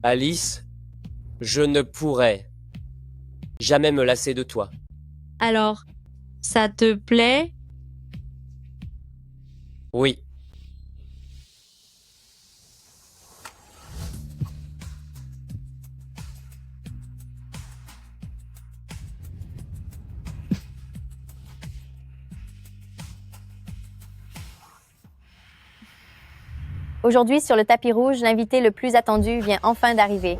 Alice, je ne pourrais jamais me lasser de toi. Alors, ça te plaît? Oui. Aujourd'hui, sur le tapis rouge, l'invité le plus attendu vient enfin d'arriver.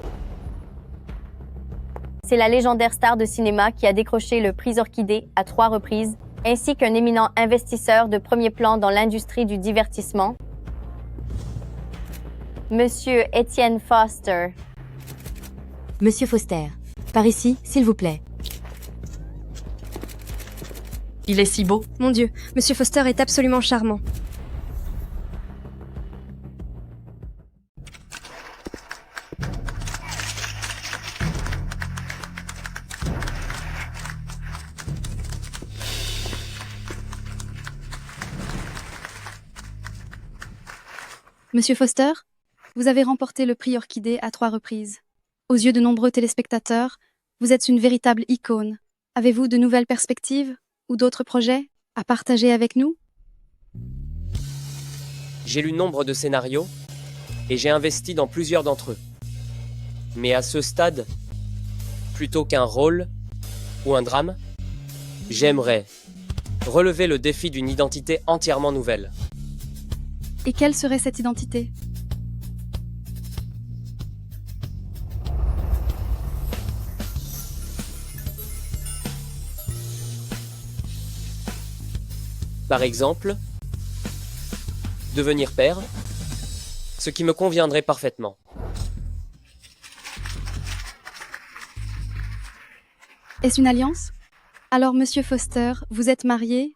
C'est la légendaire star de cinéma qui a décroché le prix Orchidée à 3 reprises, ainsi qu'un éminent investisseur de premier plan dans l'industrie du divertissement, Monsieur Étienne Foster. Monsieur Foster, par ici, s'il vous plaît. Il est si beau. Mon Dieu, Monsieur Foster est absolument charmant. Monsieur Foster, vous avez remporté le prix Orchidée à 3 reprises. Aux yeux de nombreux téléspectateurs, vous êtes une véritable icône. Avez-vous de nouvelles perspectives ou d'autres projets à partager avec nous? J'ai lu nombre de scénarios et j'ai investi dans plusieurs d'entre eux. Mais à ce stade, plutôt qu'un rôle ou un drame, j'aimerais relever le défi d'une identité entièrement nouvelle. Et quelle serait cette identité? Par exemple, devenir père, ce qui me conviendrait parfaitement. Est-ce une alliance? Alors, Monsieur Foster, vous êtes marié?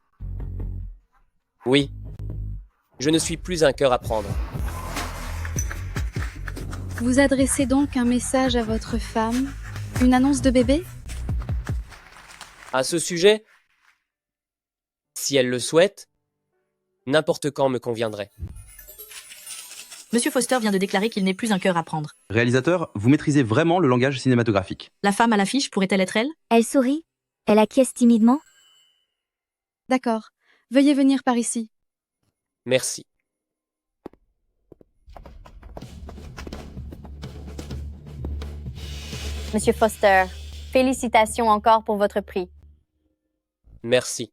Oui, je ne suis plus un cœur à prendre. Vous adressez donc un message à votre femme? Une annonce de bébé? À ce sujet, si elle le souhaite, n'importe quand me conviendrait. Monsieur Foster vient de déclarer qu'il n'est plus un cœur à prendre. Réalisateur, vous maîtrisez vraiment le langage cinématographique. La femme à l'affiche pourrait-elle être elle? Elle sourit. Elle acquiesce timidement. D'accord. Veuillez venir par ici. Merci. Monsieur Foster, félicitations encore pour votre prix. Merci.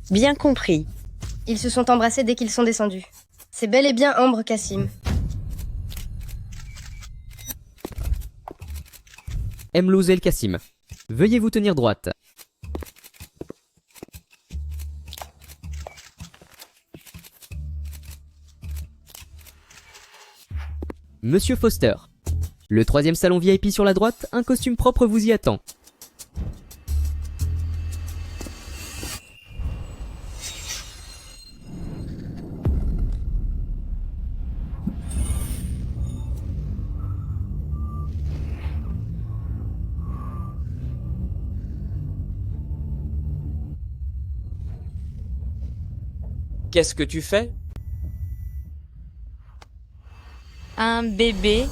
Bien compris. Ils se sont embrassés dès qu'ils sont descendus. C'est bel et bien Ambre Cassim. Emlouz El Kassim. Veuillez vous tenir droite. Monsieur Foster. Le 3e salon VIP sur la droite, un costume propre vous y attend. Qu'est-ce que tu fais? Un bébé.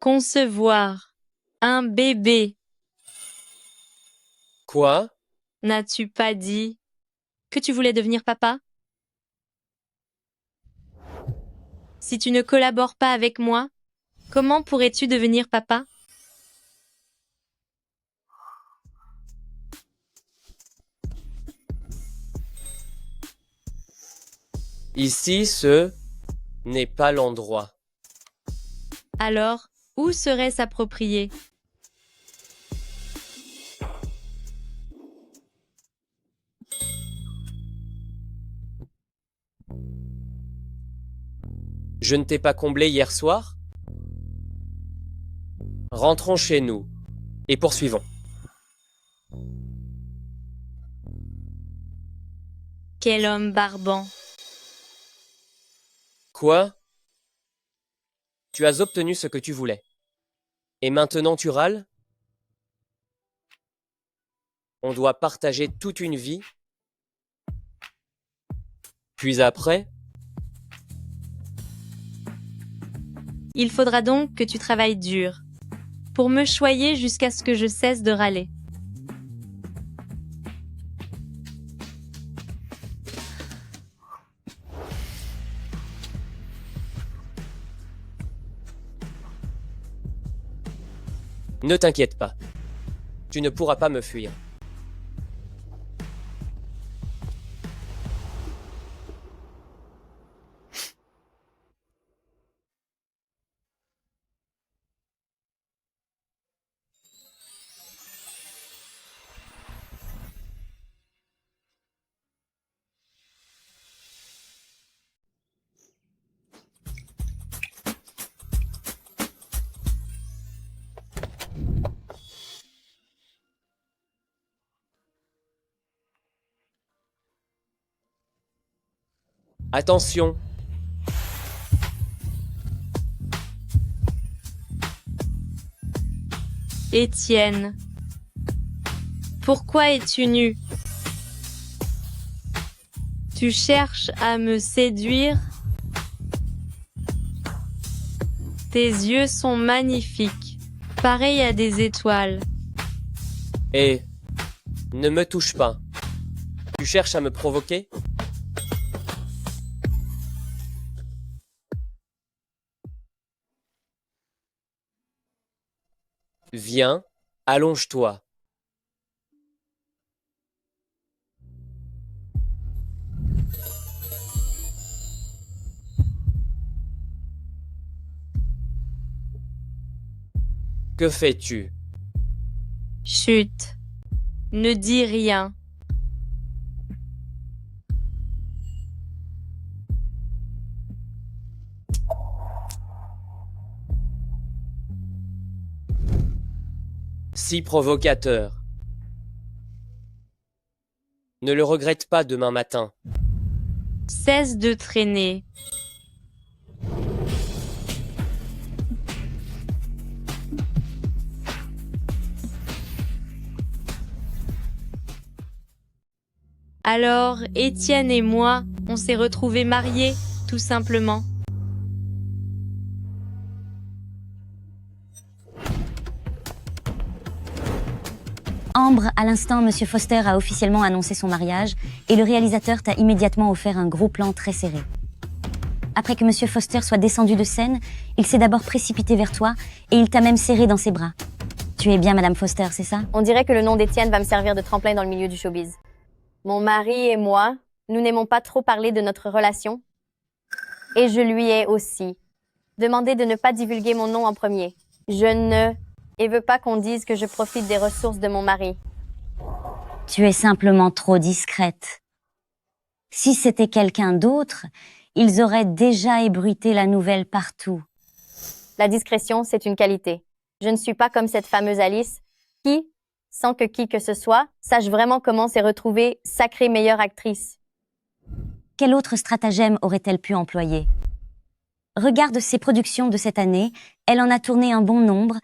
Concevoir. Un bébé. Quoi? N'as-tu pas dit que tu voulais devenir papa? Si tu ne collabores pas avec moi, comment pourrais-tu devenir papa? Ici, ce n'est pas l'endroit. Alors, où serait-ce approprié? Je ne t'ai pas comblé hier soir? Rentrons chez nous et poursuivons. Quel homme barbant. Quoi? Tu as obtenu ce que tu voulais. Et maintenant tu râles? On doit partager toute une vie. Puis après, Il faudra donc que tu travailles dur, pour me choyer jusqu'à ce que je cesse de râler. ne t'inquiète pas. Tu ne pourras pas me fuir. Attention! Étienne, pourquoi es-tu nu? Tu cherches à me séduire? Tes yeux sont magnifiques, pareils à des étoiles. Et ne me touche pas. Tu cherches à me provoquer? Viens, allonge-toi. Que fais-tu? Chut, ne dis rien. Si provocateur. Ne le regrette pas demain matin. Cesse de traîner. Alors, Étienne et moi, on s'est retrouvés mariés, tout simplement. Ambre, à l'instant, Monsieur Foster a officiellement annoncé son mariage et le réalisateur t'a immédiatement offert un gros plan très serré. Après que Monsieur Foster soit descendu de scène, il s'est d'abord précipité vers toi et il t'a même serré dans ses bras. Tu es bien Madame Foster, c'est ça? On dirait que le nom d'Étienne va me servir de tremplin dans le milieu du showbiz. Mon mari et moi, nous n'aimons pas trop parler de notre relation. Et je lui ai aussi demandé de ne pas divulguer mon nom en premier. Je ne veux pas qu'on dise que je profite des ressources de mon mari. Tu es simplement trop discrète. Si c'était quelqu'un d'autre, ils auraient déjà ébruité la nouvelle partout. La discrétion, c'est une qualité. Je ne suis pas comme cette fameuse Alice qui, sans que qui que ce soit, sache vraiment comment s'est retrouvée sacrée meilleure actrice. Quel autre stratagème aurait-elle pu employer? Regarde ses productions de cette année, elle en a tourné un bon nombre,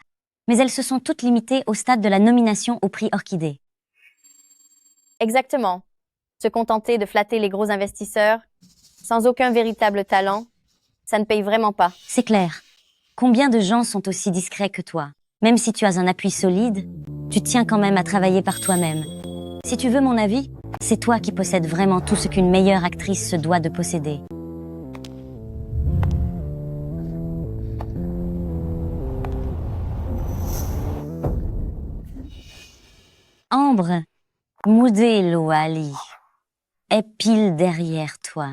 mais elles se sont toutes limitées au stade de la nomination au prix Orchidée. Exactement. Se contenter de flatter les gros investisseurs, sans aucun véritable talent, ça ne paye vraiment pas. C'est clair. Combien de gens sont aussi discrets que toi? Même si tu as un appui solide, tu tiens quand même à travailler par toi-même. Si tu veux mon avis, c'est toi qui possèdes vraiment tout ce qu'une meilleure actrice se doit de posséder. Ambre, Moudelo Ali est pile derrière toi.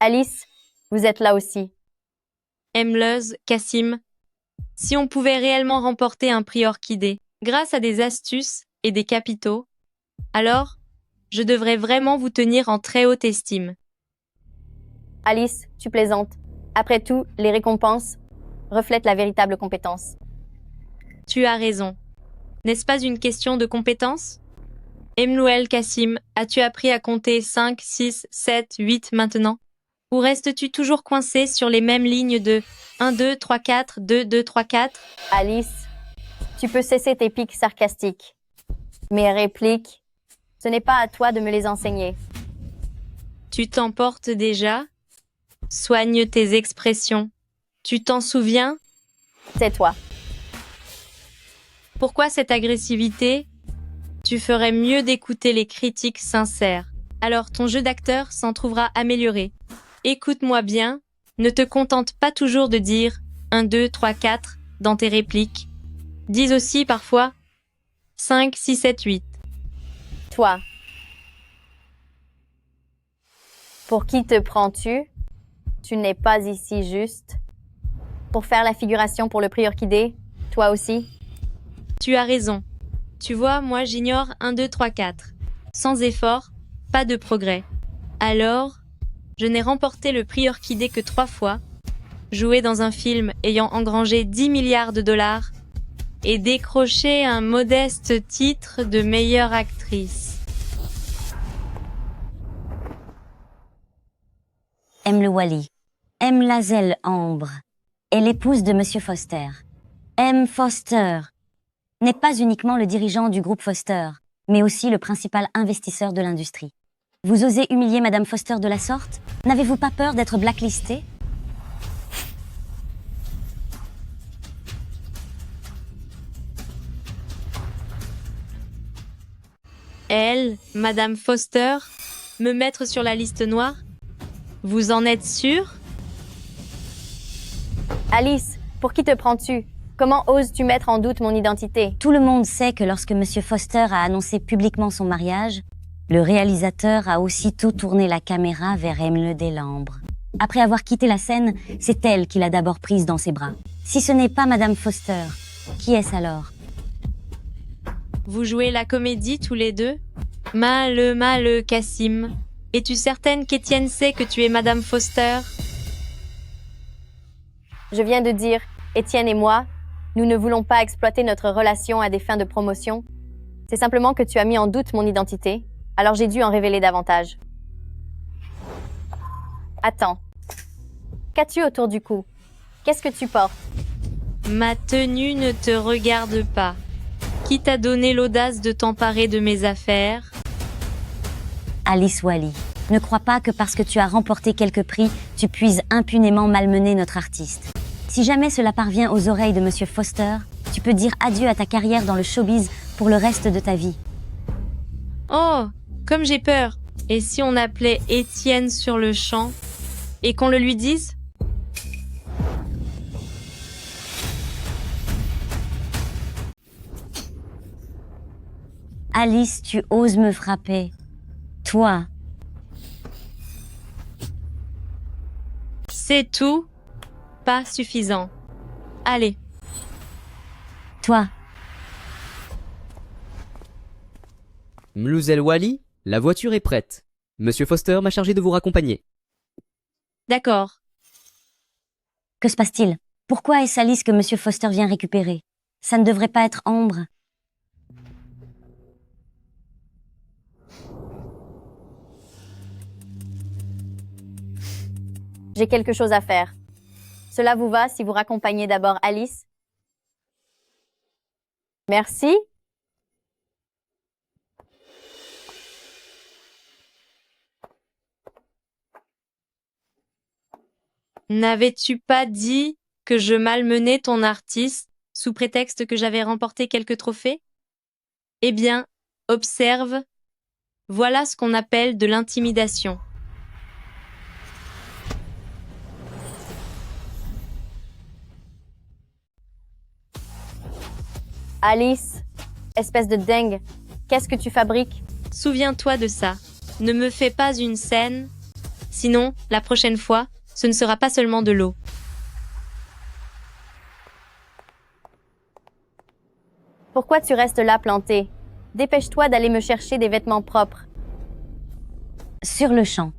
Alice, vous êtes là aussi. Emleuse, Cassim, si on pouvait réellement remporter un prix Orchidée, grâce à des astuces et des capitaux, alors Je devrais vraiment vous tenir en très haute estime. Alice, tu plaisantes. Après tout, les récompenses reflètent la véritable compétence. Tu as raison. N'est-ce pas une question de compétence? Emlouel Kassim, as-tu appris à compter 5, 6, 7, 8 maintenant? Ou restes-tu toujours coincé sur les mêmes lignes de 1, 2, 3, 4, 2, 2, 3, 4? Alice, tu peux cesser tes piques sarcastiques. Mes répliques, ce n'est pas à toi de me les enseigner. Tu t'emportes déjà? Soigne tes expressions. Tu t'en souviens? C'est toi. Pourquoi cette agressivité? Tu ferais mieux d'écouter les critiques sincères. Alors ton jeu d'acteur s'en trouvera amélioré. Écoute-moi bien, ne te contente pas toujours de dire 1, 2, 3, 4 dans tes répliques. Dis aussi parfois 5, 6, 7, 8. Toi. Pour qui te prends-tu? Tu n'es pas ici juste. Pour faire la figuration pour le prix Orchidée, toi aussi? Tu as raison. Tu vois, moi j'ignore 1, 2, 3, 4. Sans effort, pas de progrès. Alors, je n'ai remporté le prix Orchidée que 3 fois, joué dans un film ayant engrangé 10 milliards de dollars et décroché un modeste titre de meilleure actrice. M. Le Wally. M. Lazelle Ambre est l'épouse de Monsieur Foster. M. Foster n'est pas uniquement le dirigeant du groupe Foster, mais aussi le principal investisseur de l'industrie. Vous osez humilier Madame Foster de la sorte? N'avez-vous pas peur d'être blacklistée? Elle, Madame Foster, me mettre sur la liste noire? Vous en êtes sûre? Alice, pour qui te prends-tu? Comment oses-tu mettre en doute mon identité? Tout le monde sait que lorsque Monsieur Foster a annoncé publiquement son mariage, le réalisateur a aussitôt tourné la caméra vers Emle Delambre. Après avoir quitté la scène, c'est elle qui l'a d'abord prise dans ses bras. Si ce n'est pas Madame Foster, qui est-ce alors? Vous jouez la comédie tous les deux? Mal, Kassim. Es-tu certaine qu'Étienne sait que tu es Madame Foster? Je viens de dire, Étienne et moi, nous ne voulons pas exploiter notre relation à des fins de promotion. C'est simplement que tu as mis en doute mon identité, alors j'ai dû en révéler davantage. Attends. Qu'as-tu autour du cou? Qu'est-ce que tu portes? Ma tenue ne te regarde pas. Qui t'a donné l'audace de t'emparer de mes affaires? Alice Wally. Ne crois pas que parce que tu as remporté quelques prix, tu puisses impunément malmener notre artiste. Si jamais cela parvient aux oreilles de Monsieur Foster, tu peux dire adieu à ta carrière dans le showbiz pour le reste de ta vie. Oh, comme j'ai peur. Et si on appelait Étienne sur le champ et qu'on le lui dise? Alice, tu oses me frapper. Toi. C'est tout? Pas suffisant. Allez. Toi. Mlouzel Wally, la voiture est prête. Monsieur Foster m'a chargé de vous raccompagner. D'accord. Que se passe-t-il? Pourquoi est-ce Alice que Monsieur Foster vient récupérer? Ça ne devrait pas être Ambre. J'ai quelque chose à faire. Cela vous va si vous raccompagnez d'abord Alice? Merci. N'avais-tu pas dit que je malmenais ton artiste sous prétexte que j'avais remporté quelques trophées? Eh bien, observe. Voilà ce qu'on appelle de l'intimidation. Alice, espèce de dingue, qu'est-ce que tu fabriques? Souviens-toi de ça. Ne me fais pas une scène. Sinon, la prochaine fois, ce ne sera pas seulement de l'eau. Pourquoi tu restes là planté? Dépêche-toi d'aller me chercher des vêtements propres. sur le champ.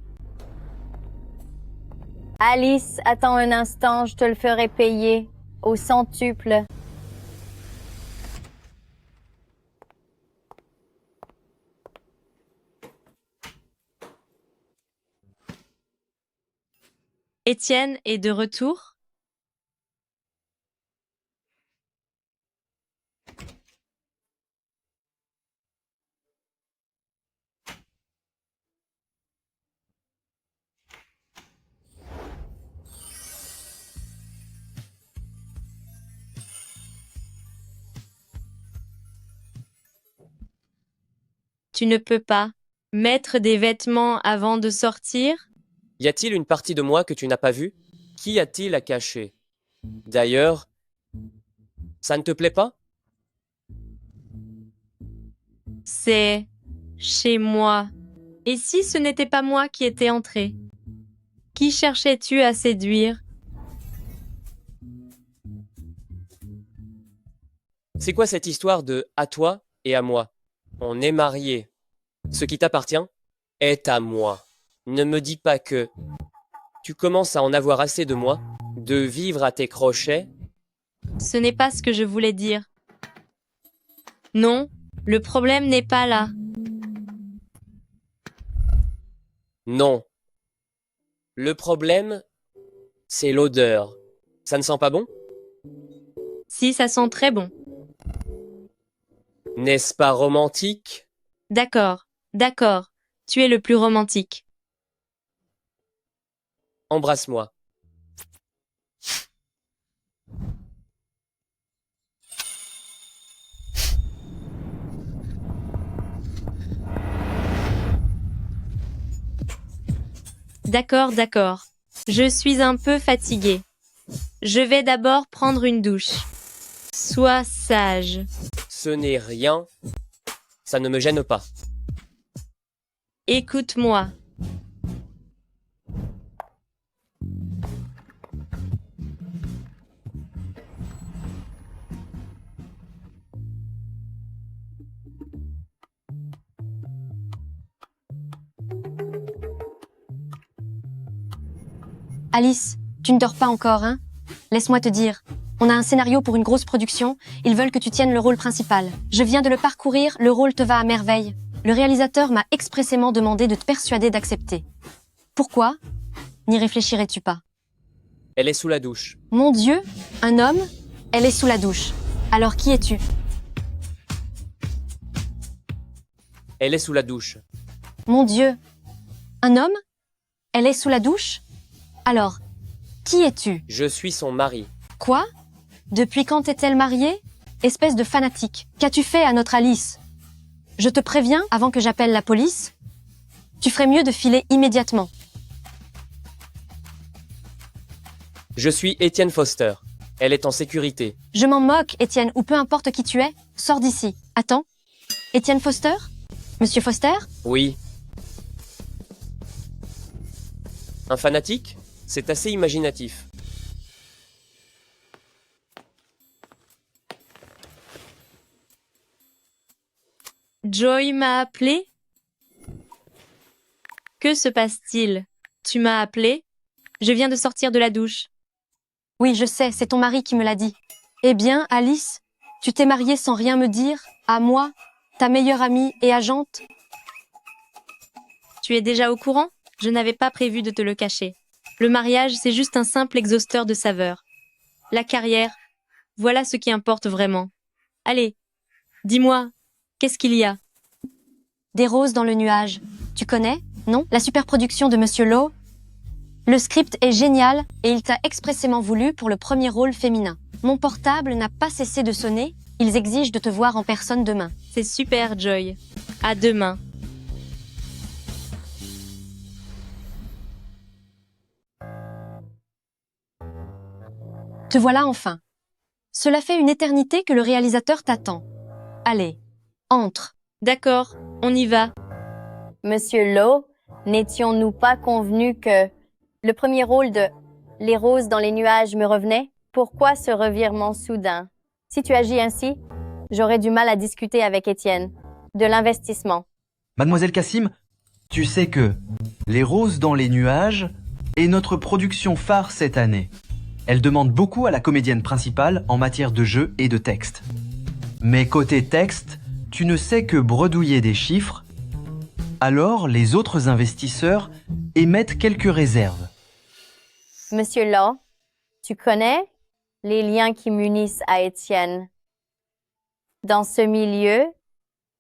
Alice, attends un instant, je te le ferai payer au centuple. Étienne est de retour? Tu ne peux pas mettre des vêtements avant de sortir? Y a-t-il une partie de moi que tu n'as pas vue? Qu'y a-t-il à cacher? D'ailleurs, ça ne te plaît pas? C'est chez moi. Et si ce n'était pas moi qui étais entré? Qui cherchais-tu à séduire? C'est quoi cette histoire de à toi et à moi? On est mariés. Ce qui t'appartient est à moi. Ne me dis pas que tu commences à en avoir assez de moi, de vivre à tes crochets. Ce n'est pas ce que je voulais dire. Non, le problème n'est pas là. Non. Le problème, c'est l'odeur. Ça ne sent pas bon? Si, ça sent très bon. N'est-ce pas romantique? D'accord, d'accord. Tu es le plus romantique. Embrasse-moi. D'accord, d'accord. Je suis un peu fatiguée. Je vais d'abord prendre une douche. Sois sage. Ce n'est rien. Ça ne me gêne pas. Écoute-moi. Alice, tu ne dors pas encore, hein? Laisse-moi te dire. On a un scénario pour une grosse production. Ils veulent que tu tiennes le rôle principal. Je viens de le parcourir, le rôle te va à merveille. Le réalisateur m'a expressément demandé de te persuader d'accepter. Pourquoi? N'y réfléchirais-tu pas? Elle est sous la douche. Mon Dieu, un homme? Elle est sous la douche. Alors qui es-tu? Elle est sous la douche. Mon Dieu, un homme? Elle est sous la douche? Alors, qui es-tu? Je suis son mari. Quoi? Depuis quand est-elle mariée? Espèce de fanatique. Qu'as-tu fait à notre Alice? Je te préviens, avant que j'appelle la police, tu ferais mieux de filer immédiatement. Je suis Étienne Foster. Elle est en sécurité. Je m'en moque, Étienne, ou peu importe qui tu es, sors d'ici. Attends. Étienne Foster? Monsieur Foster? Oui. Un fanatique? C'est assez imaginatif. Joy m'a appelé? Que se passe-t-il? Tu m'as appelé? Je viens de sortir de la douche. Oui, je sais, c'est ton mari qui me l'a dit. Eh bien, Alice, tu t'es mariée sans rien me dire, à moi, ta meilleure amie et agente? Tu es déjà au courant? Je n'avais pas prévu de te le cacher. Le mariage, c'est juste un simple exhausteur de saveurs. La carrière, voilà ce qui importe vraiment. Allez, dis-moi, qu'est-ce qu'il y a? Des roses dans le nuage. Tu connais, non? La superproduction de Monsieur Lowe? Le script est génial et il t'a expressément voulu pour le premier rôle féminin. Mon portable n'a pas cessé de sonner. Ils exigent de te voir en personne demain. C'est super, Joy. À demain. Te voilà enfin. Cela fait une éternité que le réalisateur t'attend. Allez, entre. D'accord, on y va. Monsieur Lowe, n'étions-nous pas convenus que le premier rôle de Les roses dans les nuages me revenait? Pourquoi ce revirement soudain? Si tu agis ainsi, j'aurais du mal à discuter avec Étienne. De l'investissement. Mademoiselle Cassim, Tu sais que Les Roses dans les nuages est notre production phare cette année. Elle demande beaucoup à la comédienne principale en matière de jeu et de texte. Mais côté texte, tu ne sais que bredouiller des chiffres, alors les autres investisseurs émettent quelques réserves. Monsieur Law, tu connais les liens qui m'unissent à Étienne. Dans ce milieu,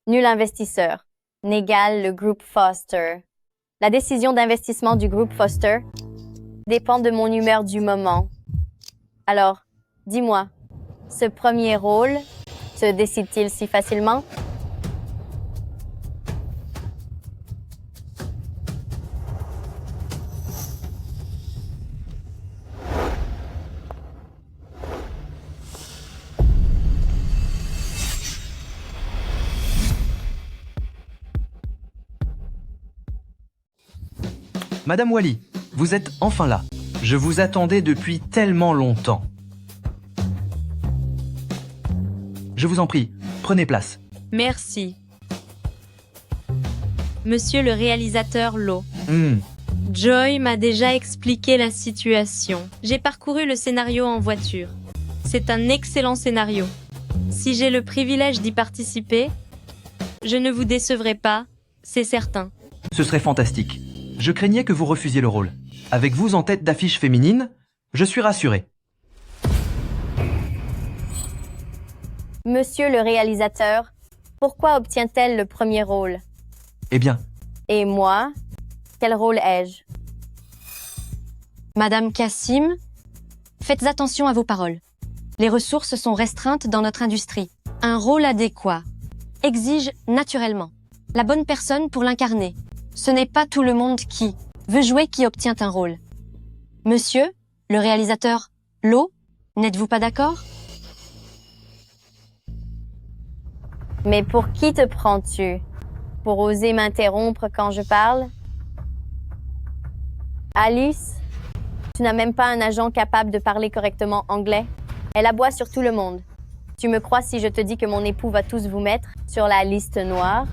nul investisseur n'égale le groupe Foster. La décision d'investissement du groupe Foster dépend de mon humeur du moment. Alors, dis-moi, ce premier rôle se décide-t-il si facilement? Madame Wally, vous êtes enfin là. Je vous attendais depuis tellement longtemps. Je vous en prie, prenez place. Merci. Monsieur le réalisateur Law. Joy m'a déjà expliqué la situation. J'ai parcouru le scénario en voiture. C'est un excellent scénario. Si j'ai le privilège d'y participer, je ne vous décevrai pas, c'est certain. Ce serait fantastique. Je craignais que vous refusiez le rôle. Avec vous en tête d'affiche féminine, je suis rassuré. Monsieur le réalisateur, pourquoi obtient-elle le premier rôle? Eh bien, Et moi, quel rôle ai-je? Madame Cassim, faites attention à vos paroles. Les ressources sont restreintes dans notre industrie. Un rôle adéquat exige naturellement la bonne personne pour l'incarner. Ce n'est pas tout le monde qui veut jouer qui obtient un rôle. Monsieur, le réalisateur Law, n'êtes-vous pas d'accord? Mais pour qui te prends-tu? Pour oser m'interrompre quand je parle? Alice, tu n'as même pas un agent capable de parler correctement anglais? Elle aboie sur tout le monde. Tu me crois si je te dis que mon époux va tous vous mettre sur la liste noire?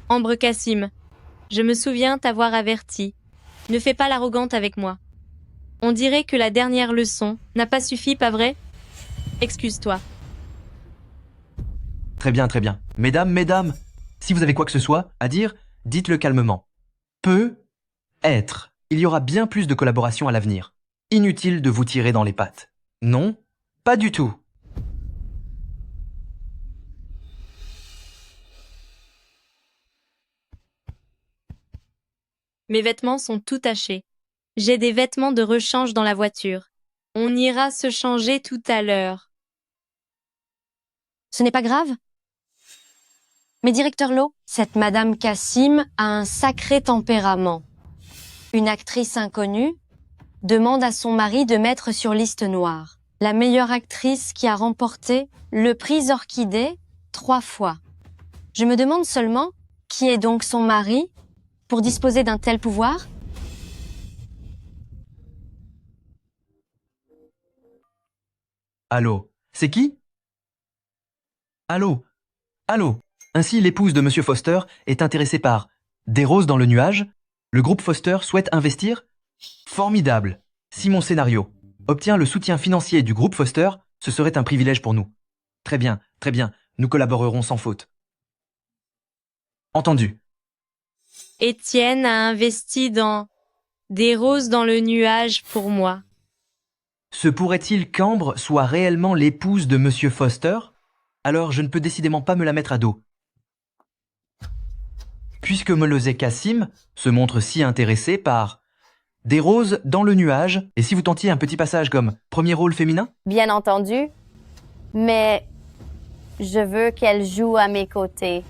Ambre Cassim, je me souviens t'avoir averti. Ne fais pas l'arrogante avec moi. On dirait que la dernière leçon n'a pas suffi, pas vrai? Excuse-toi. très bien, très bien. Mesdames, si vous avez quoi que ce soit à dire, dites-le calmement. Peut être. Il y aura bien plus de collaboration à l'avenir. Inutile de vous tirer dans les pattes. Non, pas du tout. Mes vêtements sont tout tachés. J'ai des vêtements de rechange dans la voiture. On ira se changer tout à l'heure. Ce n'est pas grave. Mais directeur Law, cette Madame Cassim a un sacré tempérament. Une actrice inconnue demande à son mari de mettre sur liste noire la meilleure actrice qui a remporté le prix Orchidée 3 fois. Je me demande seulement qui est donc son mari pour disposer d'un tel pouvoir? Allô, c'est qui? Allô? Ainsi, l'épouse de Monsieur Foster est intéressée par Des Roses dans le nuage? Le groupe Foster souhaite investir? Formidable! Si mon scénario obtient le soutien financier du groupe Foster, ce serait un privilège pour nous. Très bien, nous collaborerons sans faute. Entendu. Étienne a investi dans Des Roses dans le nuage pour moi. Se pourrait-il qu'Ambre soit réellement l'épouse de Monsieur Foster? Alors je ne peux décidément pas me la mettre à dos. Puisque Melozé Cassim se montre si intéressé par Des Roses dans le nuage, et si vous tentiez un petit passage comme premier rôle féminin? Bien entendu, mais je veux qu'elle joue à mes côtés.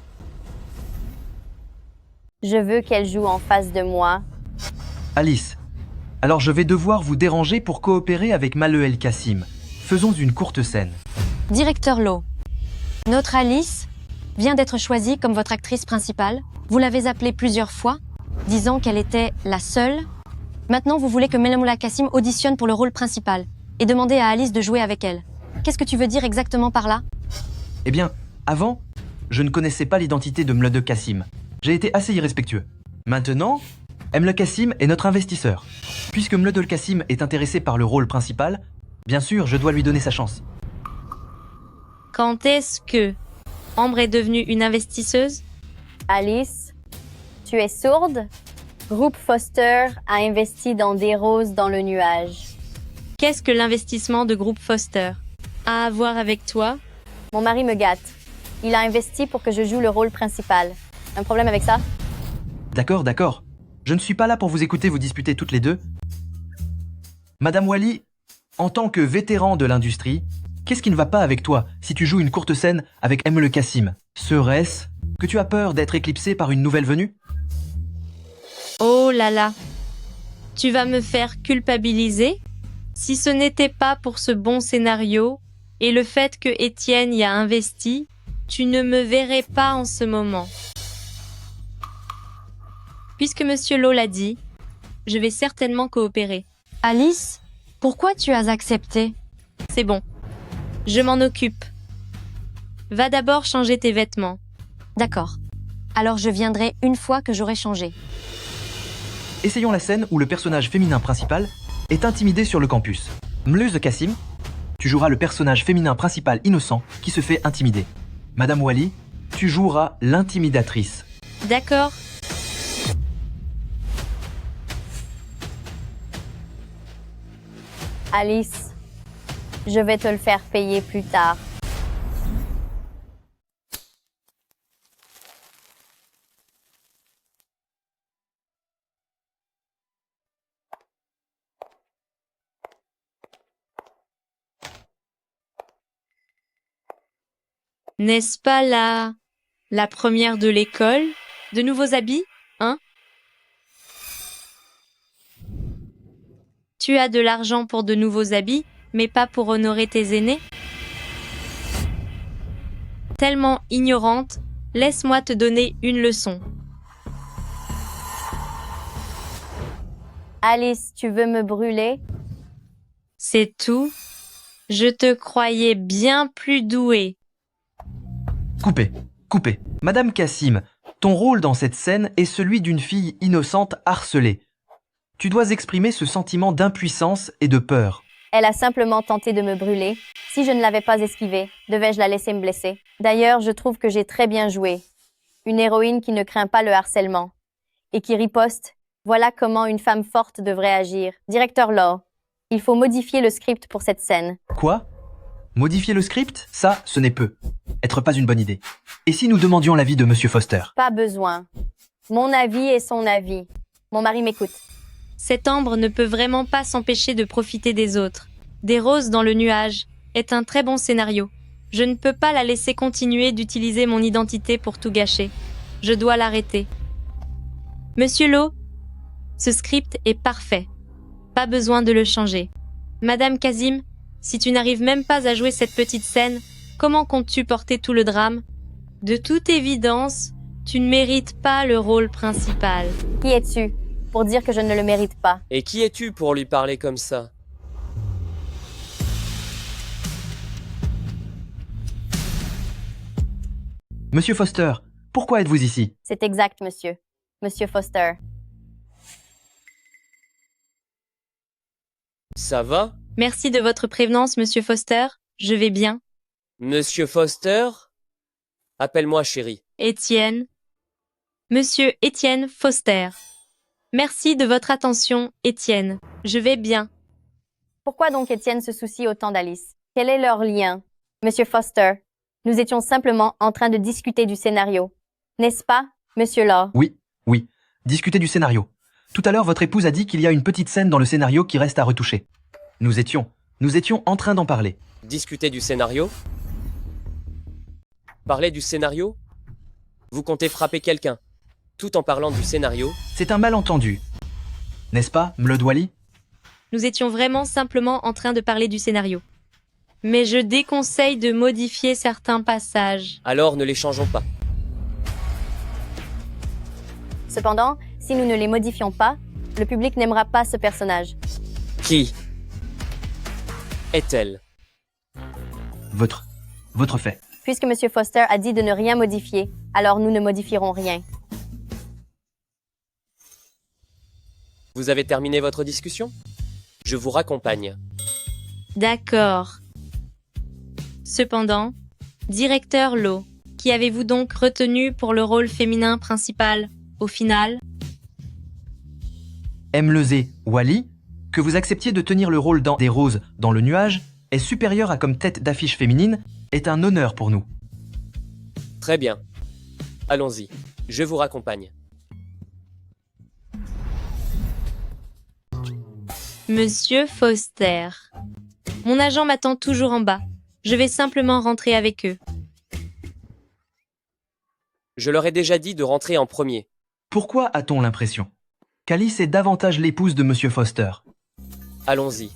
Je veux qu'elle joue en face de moi. Alice, alors je vais devoir vous déranger pour coopérer avec Maleuel Cassim. Faisons une courte scène. Directeur Law, notre Alice vient d'être choisie comme votre actrice principale. Vous l'avez appelée plusieurs fois. disant qu'elle était la seule. Maintenant, vous voulez que Melamoula Kassim auditionne pour le rôle principal et demander à Alice de jouer avec elle. Qu'est-ce que tu veux dire exactement par là? Eh bien, avant, je ne connaissais pas l'identité de Mlode Kassim. J'ai été assez irrespectueux. Maintenant, Mlode Kassim est notre investisseur. Puisque Mlode Kassim est intéressé par le rôle principal, bien sûr, je dois lui donner sa chance. Quand est-ce que Ambre est devenue une investisseuse? Alice, tu es sourde? Groupe Foster a investi dans des roses dans le nuage. Qu'est-ce que l'investissement de groupe Foster a à voir avec toi? Mon mari me gâte. Il a investi pour que je joue le rôle principal. Un problème avec ça? D'accord, d'accord. Je ne suis pas là pour vous écouter vous disputer toutes les deux. Madame Wally, en tant que vétéran de l'industrie, qu'est-ce qui ne va pas avec toi si tu joues une courte scène avec Mlode Kassim? Serait-ce que tu as peur d'être éclipsé par une nouvelle venue? Oh là là! Tu vas me faire culpabiliser? Si ce n'était pas pour ce bon scénario et le fait que Étienne y a investi, tu ne me verrais pas en ce moment. Puisque Monsieur Lowe l'a dit, je vais certainement coopérer. Alice, pourquoi tu as accepté? C'est bon. Je m'en occupe. Va d'abord changer tes vêtements. D'accord. Alors je viendrai une fois que j'aurai changé. Essayons la scène où le personnage féminin principal est intimidé sur le campus. Mlode Kassim, tu joueras le personnage féminin principal innocent qui se fait intimider. Madame Wally, tu joueras l'intimidatrice. D'accord. Alice, je vais te le faire payer plus tard. N'est-ce pas la première de l'école? De nouveaux habits, hein? Tu as de l'argent pour de nouveaux habits, mais pas pour honorer tes aînés? Tellement ignorante, laisse-moi te donner une leçon. Alice, tu veux me brûler? C'est tout? Je te croyais bien plus douée. Coupez, coupez. Madame Kassim, ton rôle dans cette scène est celui d'une fille innocente harcelée. Tu dois exprimer ce sentiment d'impuissance et de peur. Elle a simplement tenté de me brûler. Si je ne l'avais pas esquivée, devais-je la laisser me blesser? D'ailleurs, je trouve que j'ai très bien joué. Une héroïne qui ne craint pas le harcèlement et qui riposte. Voilà comment une femme forte devrait agir. Directeur Lowe, il faut modifier le script pour cette scène. Quoi? Modifier le script? Ça, ce n'est peu. Être pas une bonne idée. Et si nous demandions l'avis de Monsieur Foster? Pas besoin. Mon avis est son avis. Mon mari m'écoute. Cette Ambre ne peut vraiment pas s'empêcher de profiter des autres. Des roses dans le nuage est un très bon scénario. Je ne peux pas la laisser continuer d'utiliser mon identité pour tout gâcher. Je dois l'arrêter. Monsieur Lowe, ce script est parfait. Pas besoin de le changer. Madame Kassim, si tu n'arrives même pas à jouer cette petite scène, comment comptes-tu porter tout le drame? De toute évidence, tu ne mérites pas le rôle principal. Qui es-tu pour dire que je ne le mérite pas? Et qui es-tu pour lui parler comme ça? Monsieur Foster, pourquoi êtes-vous ici? C'est exact, monsieur. Monsieur Foster. Ça va? Merci de votre prévenance, Monsieur Foster. Je vais bien. Monsieur Foster? Appelle-moi chérie. Étienne. Monsieur Étienne Foster. Merci de votre attention, Étienne. Je vais bien. Pourquoi donc Étienne se soucie autant d'Alice? Quel est leur lien? Monsieur Foster, nous étions simplement en train de discuter du scénario. N'est-ce pas, Monsieur Lowe? Oui, oui. Discuter du scénario. Tout à l'heure, votre épouse a dit qu'il y a une petite scène dans le scénario qui reste à retoucher. Nous étions en train d'en parler. Discuter du scénario? Parler du scénario? Vous comptez frapper quelqu'un, tout en parlant du scénario? C'est un malentendu. N'est-ce pas, Mlode Wally? Nous étions vraiment simplement en train de parler du scénario. Mais je déconseille de modifier certains passages. Alors ne les changeons pas. Cependant, Si nous ne les modifions pas, le public n'aimera pas ce personnage. Qui est-elle? Votre fait. Puisque M. Foster a dit de ne rien modifier, alors nous ne modifierons rien. Vous avez terminé votre discussion? Je vous raccompagne. D'accord. Cependant, directeur Lowe, qui avez-vous donc retenu pour le rôle féminin principal, au final? Mlezé Wally, que vous acceptiez de tenir le rôle dans Des Roses dans le nuage, est supérieur à comme tête d'affiche féminine, est un honneur pour nous. Très bien. Allons-y. Je vous raccompagne. Monsieur Foster. Mon agent m'attend toujours en bas. Je vais simplement rentrer avec eux. Je leur ai déjà dit de rentrer en premier. Pourquoi a-t-on l'impression qu'Alice est davantage l'épouse de Monsieur Foster? Allons-y.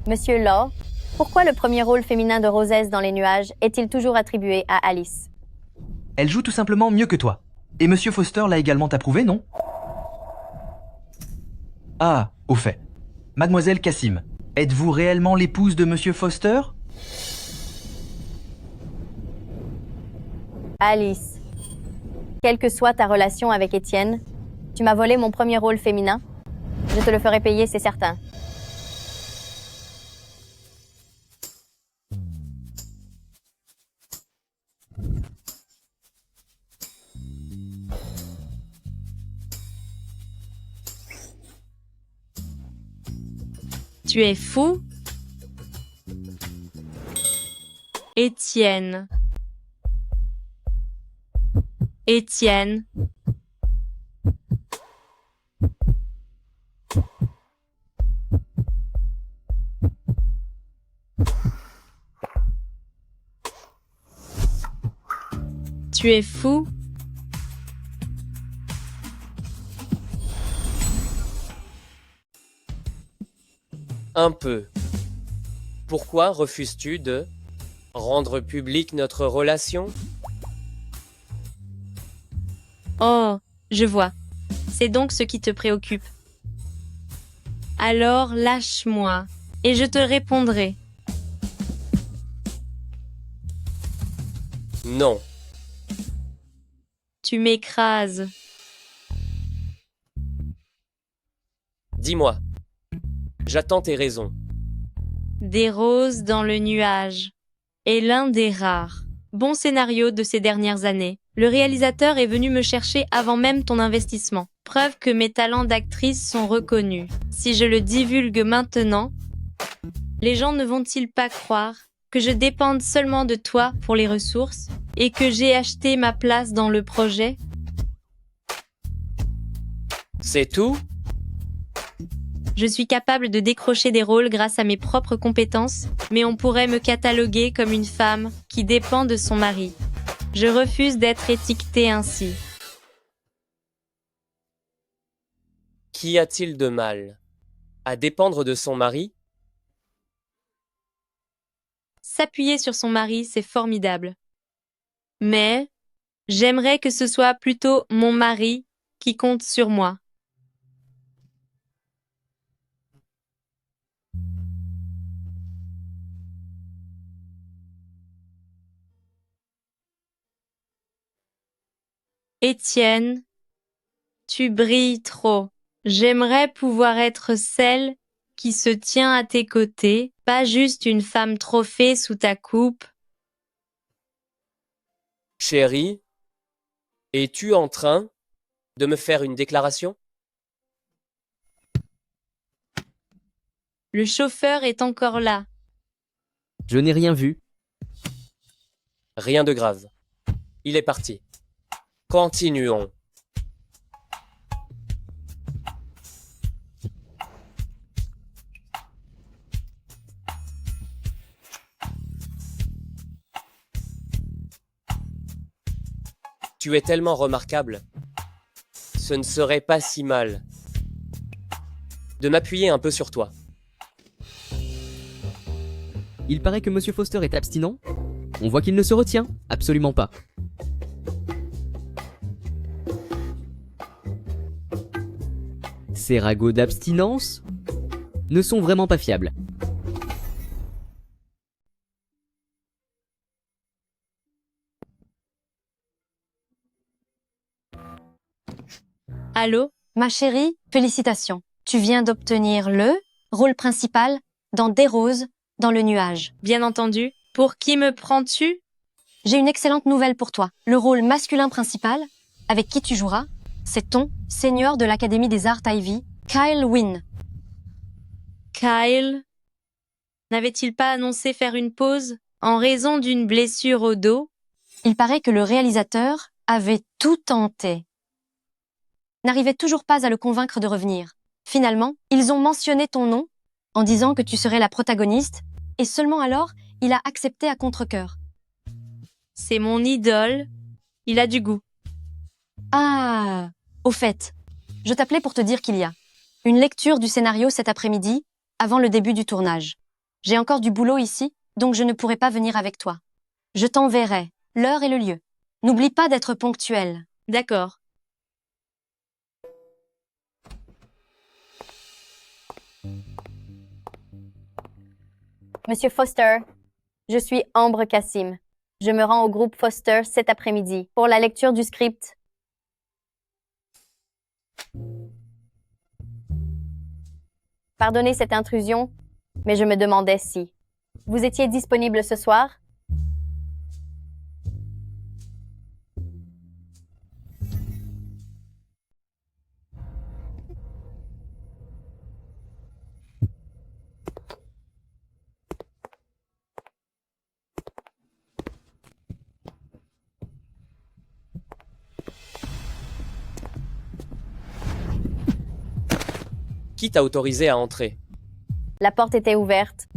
Monsieur Law, pourquoi le premier rôle féminin de Roses dans les nuages est-il toujours attribué à Alice? Elle joue tout simplement mieux que toi. Et Monsieur Foster l'a également approuvé, non? Ah, au fait. Mademoiselle Cassim, êtes-vous réellement l'épouse de Monsieur Foster? Alice, quelle que soit ta relation avec Étienne, tu m'as volé mon premier rôle féminin. Je te le ferai payer, c'est certain. Tu es fou? Étienne. Étienne. Tu es fou? Un peu. Pourquoi refuses-tu de rendre publique notre relation? Oh, je vois. C'est donc ce qui te préoccupe. Alors lâche-moi, et je te répondrai. Non. Tu m'écrases. Dis-moi. J'attends tes raisons. Des roses dans le nuage est l'un des rares bons scénarios de ces dernières années. Le réalisateur est venu me chercher avant même ton investissement. Preuve que mes talents d'actrice sont reconnus. Si je le divulgue maintenant, les gens ne vont-ils pas croire que je dépende seulement de toi pour les ressources et que j'ai acheté ma place dans le projet? C'est tout? Je suis capable de décrocher des rôles grâce à mes propres compétences, mais on pourrait me cataloguer comme une femme qui dépend de son mari. Je refuse d'être étiquetée ainsi. Qu'y a-t-il de mal à dépendre de son mari? S'appuyer sur son mari, c'est formidable. Mais j'aimerais que ce soit plutôt mon mari qui compte sur moi. Étienne, tu brilles trop. J'aimerais pouvoir être celle qui se tient à tes côtés, pas juste une femme trophée sous ta coupe. Chérie, es-tu en train de me faire une déclaration? Le chauffeur est encore là. Je n'ai rien vu. Rien de grave. Il est parti. Continuons. Tu es tellement remarquable. Ce ne serait pas si mal de m'appuyer un peu sur toi. Il paraît que Monsieur Foster est abstinent. On voit qu'il ne se retient absolument pas. ces ragots d'abstinence ne sont vraiment pas fiables. Allô? Ma chérie, félicitations. Tu viens d'obtenir le rôle principal dans Des roses dans le nuage. Bien entendu. Pour qui me prends-tu? J'ai une excellente nouvelle pour toi. Le rôle masculin principal, avec qui tu joueras, c'est ton seigneur de l'Académie des Arts Ivy, Kyle Wynne. Kyle? N'avait-il pas annoncé faire une pause en raison d'une blessure au dos? Il paraît que le réalisateur avait tout tenté. N'arrivait toujours pas à le convaincre de revenir. Finalement, ils ont mentionné ton nom en disant que tu serais la protagoniste, et seulement alors, il a accepté à contre-cœur. C'est mon idole. Il a du goût. Ah, au fait, je t'appelais pour te dire qu'il y a une lecture du scénario cet après-midi, avant le début du tournage. J'ai encore du boulot ici, donc je ne pourrai pas venir avec toi. Je t'enverrai l'heure et le lieu. N'oublie pas d'être ponctuel. D'accord. Monsieur Foster, je suis Ambre Kassim. Je me rends au groupe Foster cet après-midi pour la lecture du script. Pardonnez cette intrusion, mais je me demandais si vous étiez disponible ce soir? Qui t'a autorisé à entrer? La porte était ouverte.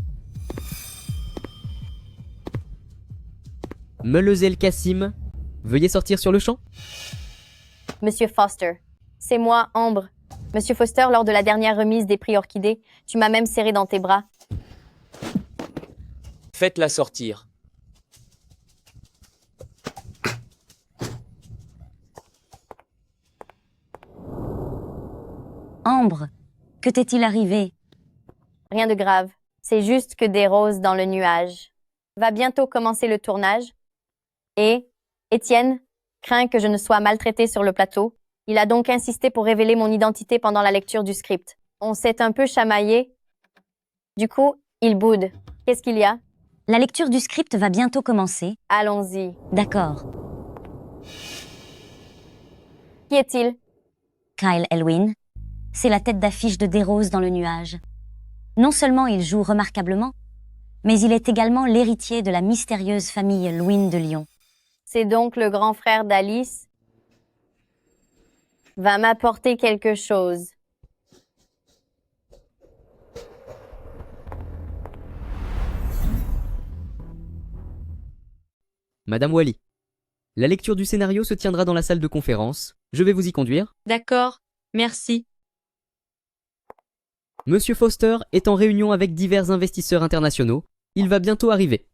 Meulezel Kassim, veuillez sortir sur le champ. Monsieur Foster, c'est moi, Ambre. Monsieur Foster, lors de la dernière remise des prix Orchidée, tu m'as même serré dans tes bras. Faites-la sortir. Ambre, que t'est-il arrivé? Rien de grave. C'est juste que Des roses dans le nuage va bientôt commencer le tournage. Et Étienne craint que je ne sois maltraitée sur le plateau. Il a donc insisté pour révéler mon identité pendant la lecture du script. On s'est un peu chamaillé. Du coup, il boude. Qu'est-ce qu'il y a? La lecture du script va bientôt commencer. Allons-y. D'accord. Qui est-il? Kyle Elwyn, c'est la tête d'affiche de Des roses dans le nuage. Non seulement il joue remarquablement, mais il est également l'héritier de la mystérieuse famille Lwyn de Lyon. C'est donc le grand frère d'Alice? Va m'apporter quelque chose. Madame Wally, la lecture du scénario se tiendra dans la salle de conférence. Je vais vous y conduire. D'accord. Merci. Monsieur Foster est en réunion avec divers investisseurs internationaux. Il va bientôt arriver.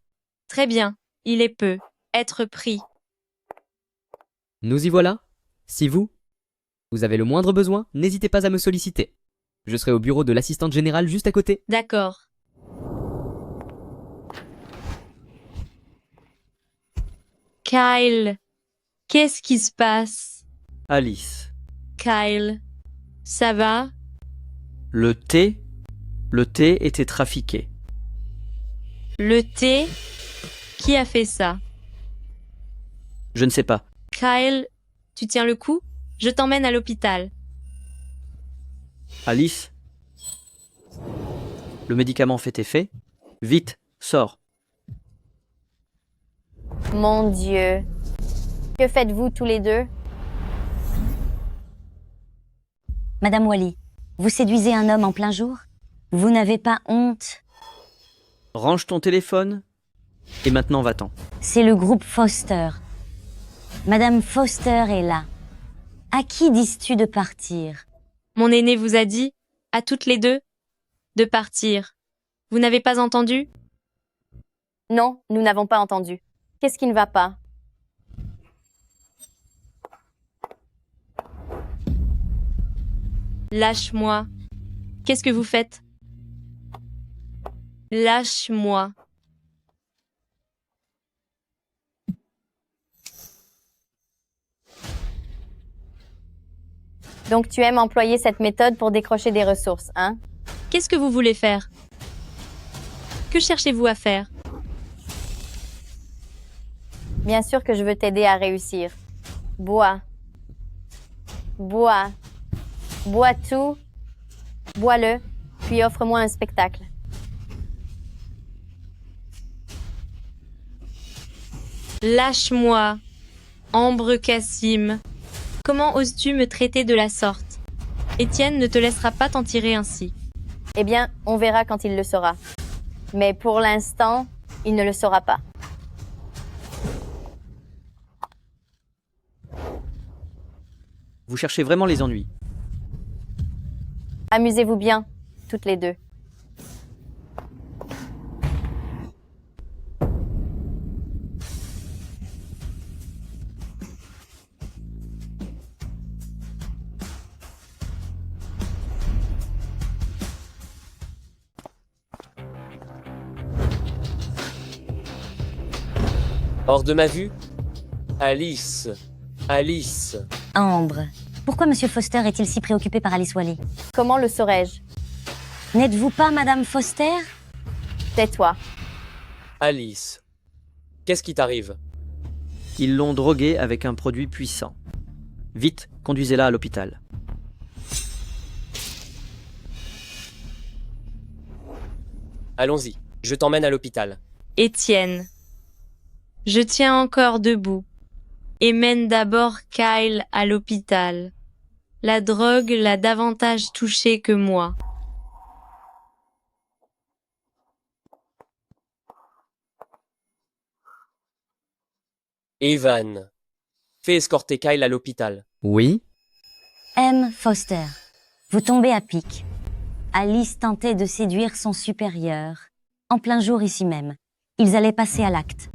Très bien. Il est peu. Être pris. Nous y voilà. Si vous avez le moindre besoin, n'hésitez pas à me solliciter. Je serai au bureau de l'assistante générale juste à côté. D'accord. Kyle, qu'est-ce qui se passe? Alice. Kyle, ça va? Le thé était trafiqué. Le thé? Qui a fait ça? Je ne sais pas. Kyle, tu tiens le coup? Je t'emmène à l'hôpital. Alice. Le médicament fait effet. Vite, sors. Mon Dieu. Que faites-vous tous les deux? Madame Wally, vous séduisez un homme en plein jour? Vous n'avez pas honte? Range ton téléphone. Et maintenant, va-t'en. C'est le groupe Foster. Madame Foster est là. À qui dis-tu de partir? Mon aîné vous a dit, à toutes les deux, de partir. Vous n'avez pas entendu? Non, nous n'avons pas entendu. Qu'est-ce qui ne va pas? Lâche-moi. Qu'est-ce que vous faites? Lâche-moi. Donc tu aimes employer cette méthode pour décrocher des ressources, hein? Qu'est-ce que vous voulez faire? Que cherchez-vous à faire? Bien sûr que je veux t'aider à réussir. Bois. Bois. Bois tout. Bois-le, puis offre-moi un spectacle. Lâche-moi. Ambre Cassim. Comment oses-tu me traiter de la sorte? Étienne ne te laissera pas t'en tirer ainsi. Eh bien, on verra quand il le saura. Mais pour l'instant, il ne le saura pas. Vous cherchez vraiment les ennuis. Amusez-vous bien, toutes les deux. Hors de ma vue? Alice. Alice. Ambre, pourquoi Monsieur Foster est-il si préoccupé par Alice Wally? Comment le saurais-je? N'êtes-vous pas Madame Foster? Tais-toi. Alice. Qu'est-ce qui t'arrive? Ils l'ont droguée avec un produit puissant. Vite, conduisez-la à l'hôpital. Allons-y, je t'emmène à l'hôpital. Étienne. Je tiens encore debout. Et mène d'abord Kyle à l'hôpital. La drogue l'a davantage touché que moi. Evan. Fais escorter Kyle à l'hôpital. Oui? M. Foster, vous tombez à pic. Alice tentait de séduire son supérieur. En plein jour ici même. Ils allaient passer à l'acte.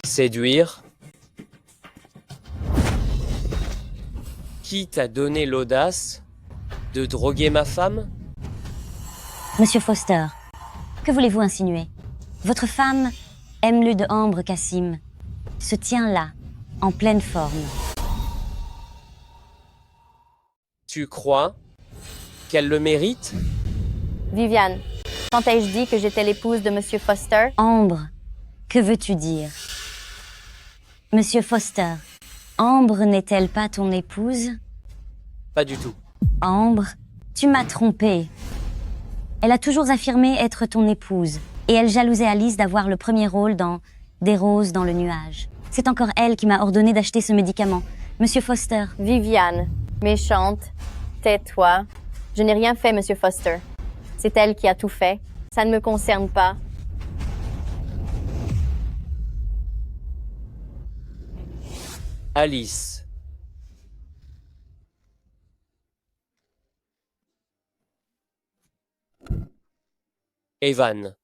Séduire? Qui t'a donné l'audace de droguer ma femme? Monsieur Foster, que voulez-vous insinuer? Votre femme, Emlude Ambre Cassim, se tient là, en pleine forme. Tu crois qu'elle le mérite? Viviane, quand ai-je dit que j'étais l'épouse de Monsieur Foster? Ambre, que veux-tu dire? Monsieur Foster, Ambre n'est-elle pas ton épouse? Pas du tout. Ambre, tu m'as trompé. Elle a toujours affirmé être ton épouse, et elle jalousait Alice d'avoir le premier rôle dans Des roses dans le nuage. C'est encore elle qui m'a ordonné d'acheter ce médicament. Monsieur Foster. Viviane, méchante, tais-toi. Je n'ai rien fait, Monsieur Foster. C'est elle qui a tout fait. Ça ne me concerne pas. Alice. Evan.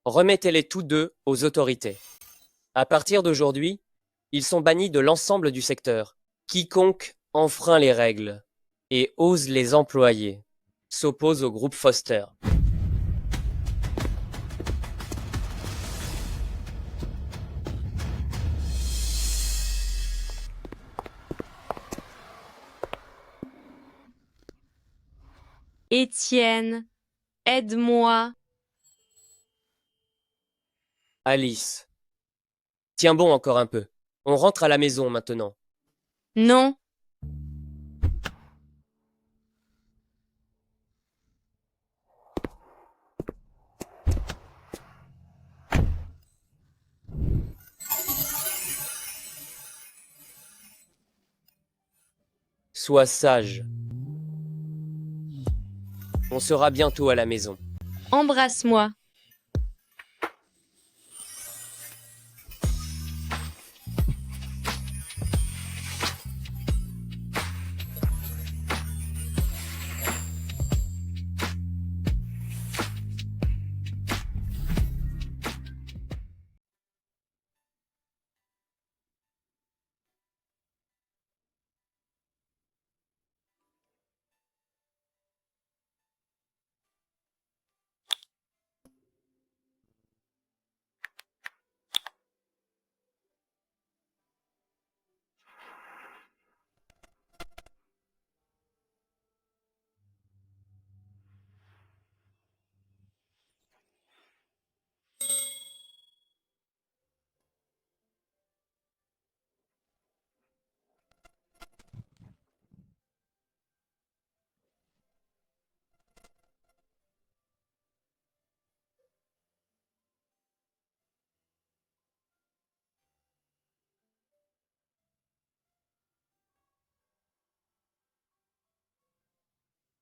Remettez-les tous deux aux autorités. À partir d'aujourd'hui, ils sont bannis de l'ensemble du secteur. Quiconque enfreint les règles et ose les employer s'oppose au groupe Foster. Étienne, aide-moi. Alice. Tiens bon encore un peu. On rentre à la maison maintenant. Non. Sois sage. On sera bientôt à la maison. Embrasse-moi.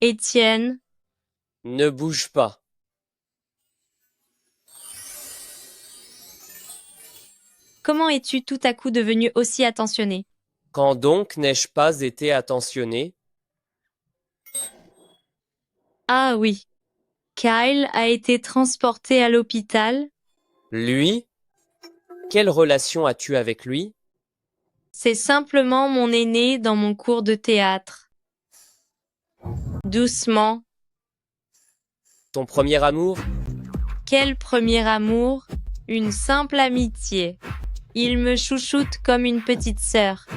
Étienne, Ne bouge pas. comment es-tu tout à coup devenu aussi attentionné? Quand donc n'ai-je pas été attentionné? Ah oui. Kyle a été transporté à l'hôpital. Lui? Quelle relation as-tu avec lui? C'est simplement mon aîné dans mon cours de théâtre. Doucement. Ton premier amour? Quel premier amour? Une simple amitié. Il me chouchoute comme une petite sœur.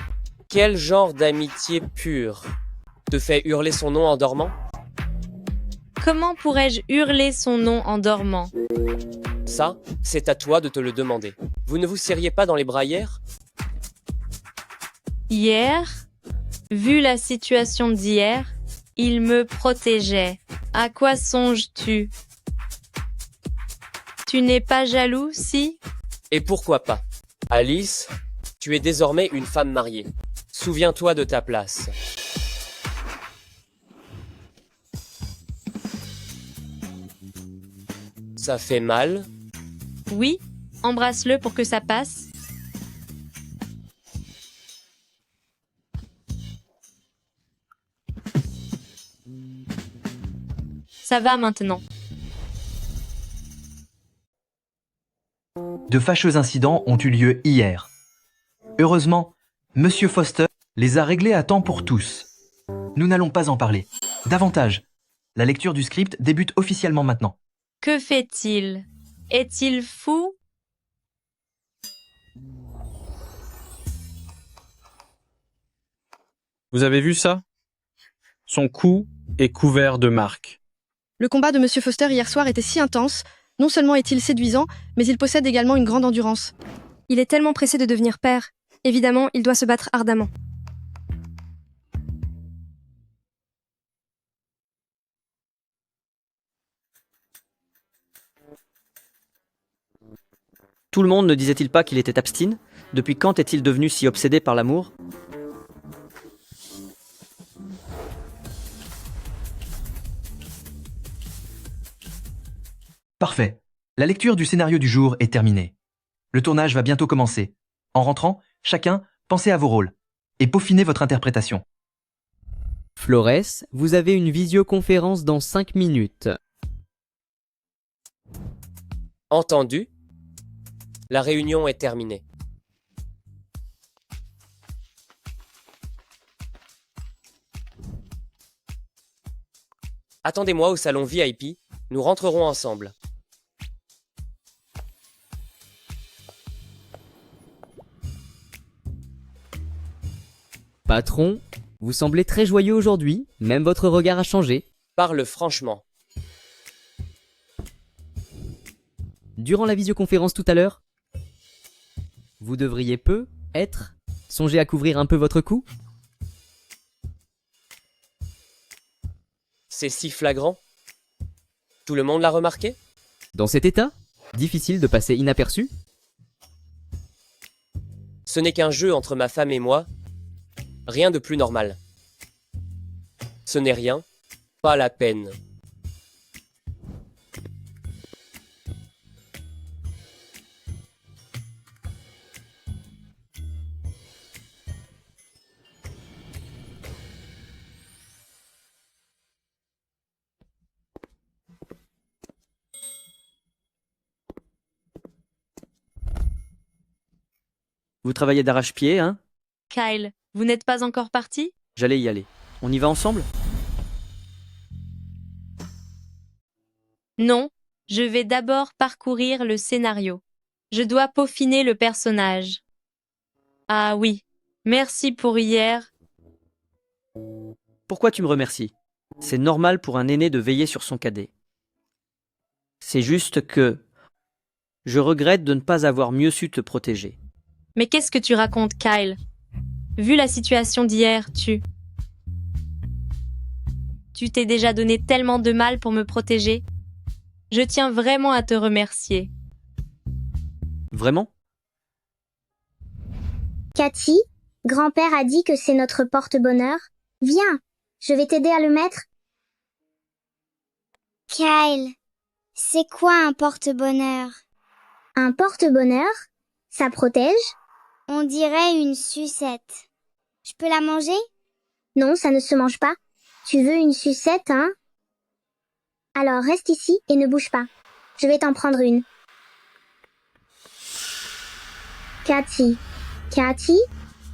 Quel genre d'amitié pure? Te fait hurler son nom en dormant? Comment pourrais-je hurler son nom en dormant? Ça, c'est à toi de te le demander. Vous ne vous serriez pas dans les bras hier? Hier, vu la situation d'hier, il me protégeait. À quoi songes-tu? Tu n'es pas jaloux, si? Et pourquoi pas? Alice, tu es désormais une femme mariée. Souviens-toi de ta place. Ça fait mal? Oui, embrasse-le pour que ça passe. Ça va maintenant. De fâcheux incidents ont eu lieu hier. Heureusement, Monsieur Foster les a réglés à temps pour tous. Nous n'allons pas en parler. Davantage. La lecture du script débute officiellement maintenant. Que fait-il? Est-il fou? Vous avez vu ça? Son cou est couvert de marques. Le combat de Monsieur Foster hier soir était si intense. Non seulement est-il séduisant, mais il possède également une grande endurance. Il est tellement pressé de devenir père. Évidemment, il doit se battre ardemment. Tout le monde ne disait-il pas qu'il était abstine? Depuis quand est-il devenu si obsédé par l'amour? Parfait. La lecture du scénario du jour est terminée. Le tournage va bientôt commencer. En rentrant, chacun, pensez à vos rôles et peaufinez votre interprétation. Flores, vous avez une visioconférence dans 5 minutes. Entendu? La réunion est terminée. Attendez-moi au salon VIP, nous rentrerons ensemble. Patron, vous semblez très joyeux aujourd'hui, même votre regard a changé. Parle franchement. Durant la visioconférence tout à l'heure, vous devriez songer à couvrir un peu votre cou. C'est si flagrant. Tout le monde l'a remarqué? Dans cet état, difficile de passer inaperçu. Ce n'est qu'un jeu entre ma femme et moi. Rien de plus normal. Ce n'est rien, pas la peine. Vous travaillez d'arrache-pied, hein? Kyle, vous n'êtes pas encore parti? J'allais y aller. On y va ensemble? Non, je vais d'abord parcourir le scénario. Je dois peaufiner le personnage. Ah oui, merci pour hier. Pourquoi tu me remercies? C'est normal pour un aîné de veiller sur son cadet. C'est juste que je regrette de ne pas avoir mieux su te protéger. Mais qu'est-ce que tu racontes, Kyle? Vu la situation d'hier, tu t'es déjà donné tellement de mal pour me protéger. Je tiens vraiment à te remercier. Vraiment? Cathy, grand-père a dit que c'est notre porte-bonheur. Viens, je vais t'aider à le mettre. Kyle, c'est quoi un porte-bonheur? Un porte-bonheur? Ça protège? On dirait une sucette. Je peux la manger? Non, ça ne se mange pas. Tu veux une sucette, hein? Alors reste ici et ne bouge pas. Je vais t'en prendre une. Cathy. Cathy?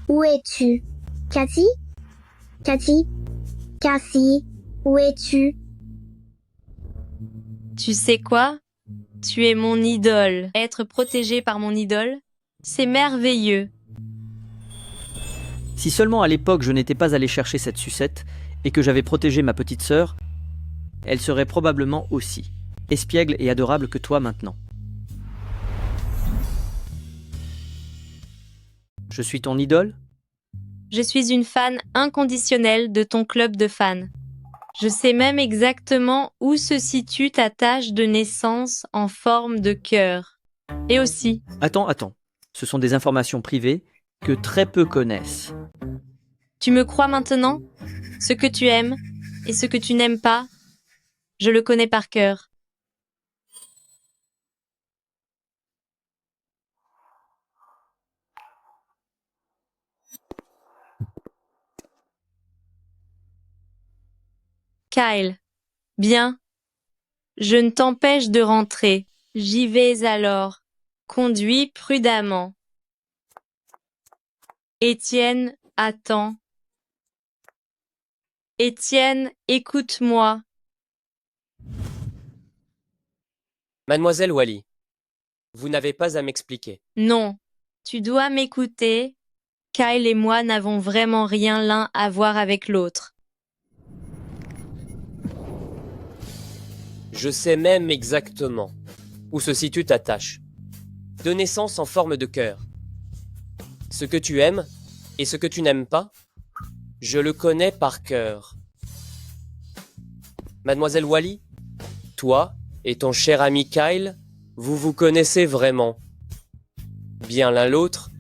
Où es-tu? Cathy? Cathy? Cathy? Où es-tu? Tu sais quoi? Tu es mon idole. Être protégé par mon idole, c'est merveilleux. Si seulement à l'époque je n'étais pas allé chercher cette sucette et que j'avais protégé ma petite sœur, elle serait probablement aussi espiègle et adorable que toi maintenant. Je suis ton idole? Je suis une fan inconditionnelle de ton club de fans. Je sais même exactement où se situe ta tache de naissance en forme de cœur. Et aussi, Attends. Ce sont des informations privées que très peu connaissent. tu me crois maintenant? Ce que tu aimes et ce que tu n'aimes pas, je le connais par cœur. Kyle, bien. Je ne t'empêche de rentrer. J'y vais alors. Conduis prudemment. Étienne, attends. Étienne, écoute-moi. Mademoiselle Wally, vous n'avez pas à m'expliquer. Non, tu dois m'écouter. Kyle et moi n'avons vraiment rien l'un à voir avec l'autre. Je sais même exactement où se situe ta tache. De naissance en forme de cœur. Ce que tu aimes et ce que tu n'aimes pas, je le connais par cœur. Mademoiselle Wally, toi et ton cher ami Kyle, vous vous connaissez vraiment. Bien l'un l'autre,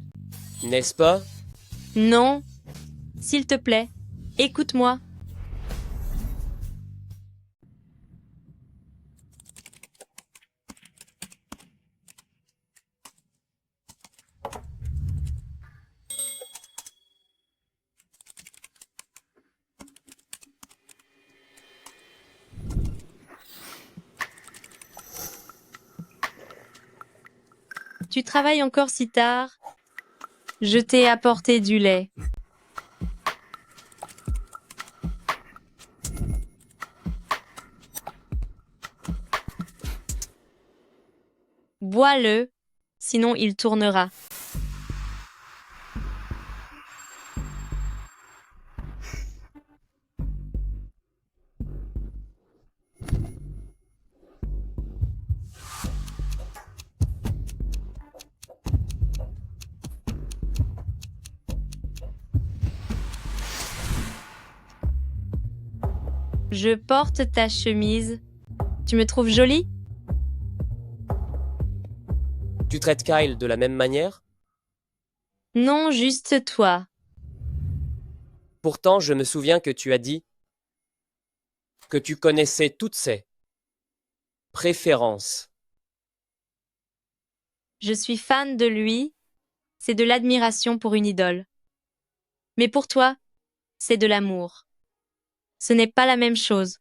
n'est-ce pas? Non, s'il te plaît, écoute-moi. Tu travailles encore si tard? Je t'ai apporté du lait. Bois-le, sinon il tournera. Je porte ta chemise. Tu me trouves jolie? Tu traites Kyle de la même manière? Non, juste toi. Pourtant, je me souviens que tu as dit que tu connaissais toutes ses préférences. Je suis fan de lui. C'est de l'admiration pour une idole. Mais pour toi, c'est de l'amour. Ce n'est pas la même chose.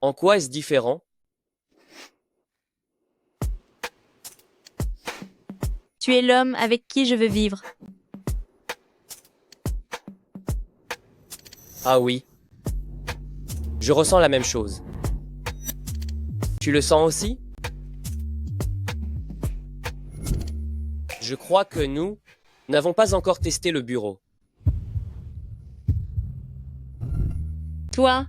En quoi est-ce différent? Tu es l'homme avec qui je veux vivre. Ah oui. Je ressens la même chose. Tu le sens aussi? Je crois que nous n'avons pas encore testé le bureau. Toi,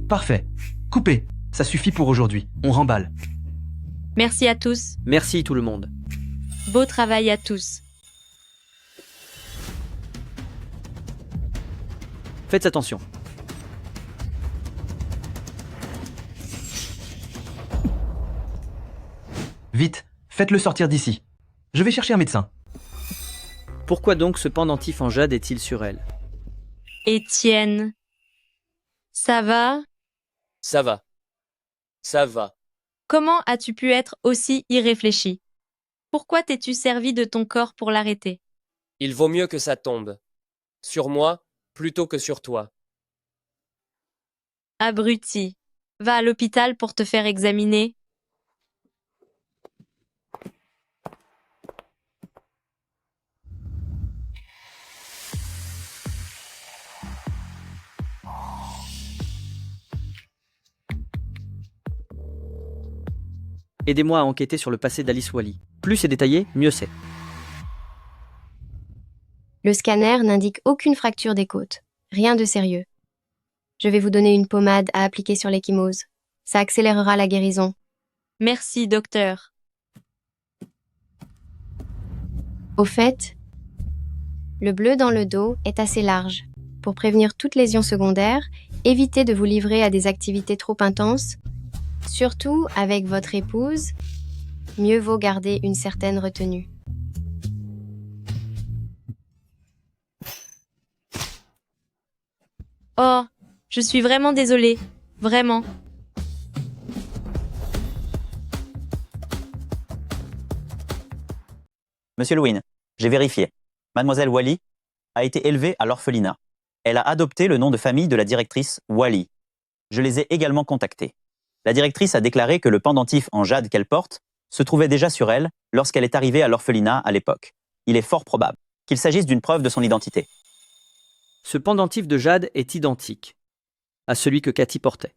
Parfait. Coupez. Ça suffit pour aujourd'hui. On remballe. Merci à tous. Merci tout le monde. Beau travail à tous. Faites attention. Vite, faites-le sortir d'ici. Je vais chercher un médecin. Pourquoi donc ce pendentif en jade est-il sur elle? Étienne. Ça va? Ça va. Ça va. Comment as-tu pu être aussi irréfléchi? Pourquoi t'es-tu servi de ton corps pour l'arrêter? Il vaut mieux que ça tombe. Sur moi, plutôt que sur toi. Abruti. Va à l'hôpital pour te faire examiner. Aidez-moi à enquêter sur le passé d'Alice Wally. Plus c'est détaillé, mieux c'est. Le scanner n'indique aucune fracture des côtes. Rien de sérieux. Je vais vous donner une pommade à appliquer sur l'ecchymose. Ça accélérera la guérison. Merci, docteur. Au fait, le bleu dans le dos est assez large. Pour prévenir toute lésion secondaire, évitez de vous livrer à des activités trop intenses. Surtout avec votre épouse, mieux vaut garder une certaine retenue. Oh, je suis vraiment désolée. Vraiment. Monsieur Lewin, j'ai vérifié. Mademoiselle Wally a été élevée à l'orphelinat. Elle a adopté le nom de famille de la directrice Wally. Je les ai également contactés. La directrice a déclaré que le pendentif en jade qu'elle porte se trouvait déjà sur elle lorsqu'elle est arrivée à l'orphelinat à l'époque. Il est fort probable qu'il s'agisse d'une preuve de son identité. Ce pendentif de jade est identique à celui que Cathy portait.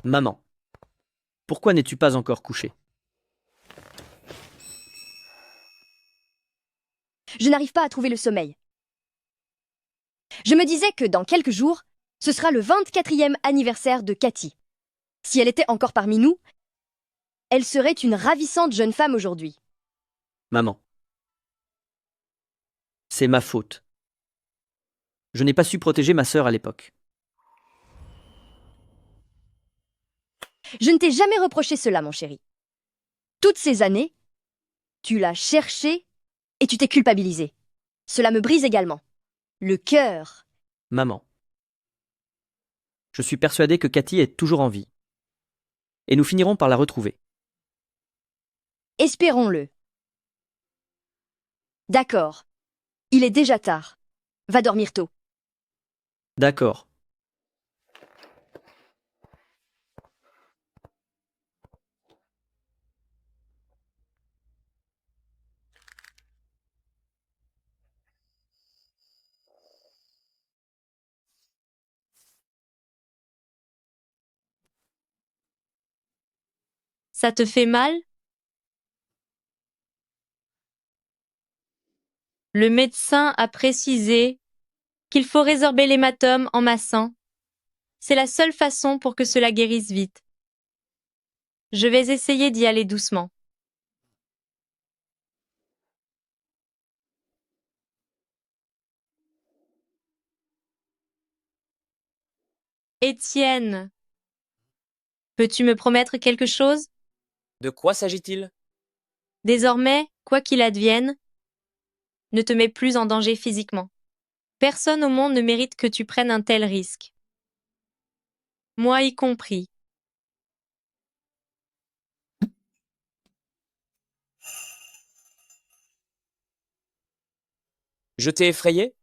Maman, pourquoi n'es-tu pas encore couchée? Je n'arrive pas à trouver le sommeil. Je me disais que dans quelques jours, ce sera le 24e anniversaire de Cathy. Si elle était encore parmi nous, elle serait une ravissante jeune femme aujourd'hui. Maman, c'est ma faute. Je n'ai pas su protéger ma sœur à l'époque. Je ne t'ai jamais reproché cela, mon chéri. Toutes ces années, tu l'as cherché et tu t'es culpabilisé. Cela me brise également. Le cœur. Maman, je suis persuadé que Cathy est toujours en vie. Et nous finirons par la retrouver. Espérons-le. D'accord. Il est déjà tard. Va dormir tôt. D'accord. Ça te fait mal? Le médecin a précisé qu'il faut résorber l'hématome en massant. C'est la seule façon pour que cela guérisse vite. Je vais essayer d'y aller doucement. Étienne, peux-tu me promettre quelque chose? De quoi s'agit-il? Désormais, quoi qu'il advienne, ne te mets plus en danger physiquement. Personne au monde ne mérite que tu prennes un tel risque. Moi y compris. Je t'ai effrayé?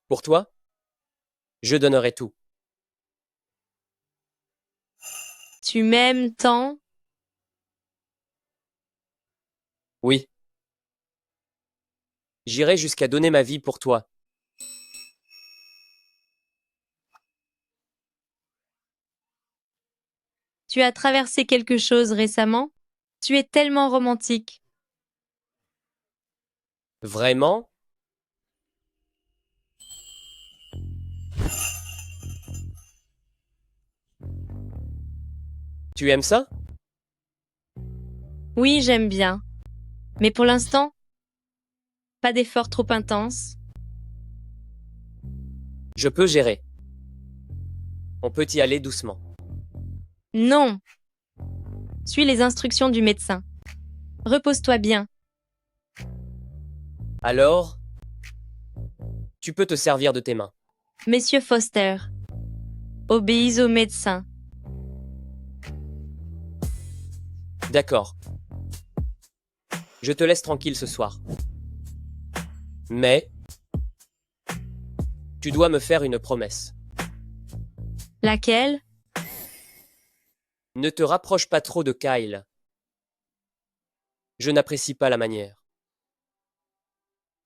Pour toi, je donnerai tout. Tu m'aimes tant? Oui. J'irai jusqu'à donner ma vie pour toi. Tu as traversé quelque chose récemment? Tu es tellement romantique. Vraiment? Tu aimes ça? Oui, j'aime bien. Mais pour l'instant, pas d'effort trop intense. Je peux gérer. On peut y aller doucement. Non. Suis les instructions du médecin. Repose-toi bien. Alors, tu peux te servir de tes mains. Monsieur Foster, obéis au médecin. D'accord. Je te laisse tranquille ce soir. Mais, tu dois me faire une promesse. Laquelle? Ne te rapproche pas trop de Kyle. Je n'apprécie pas la manière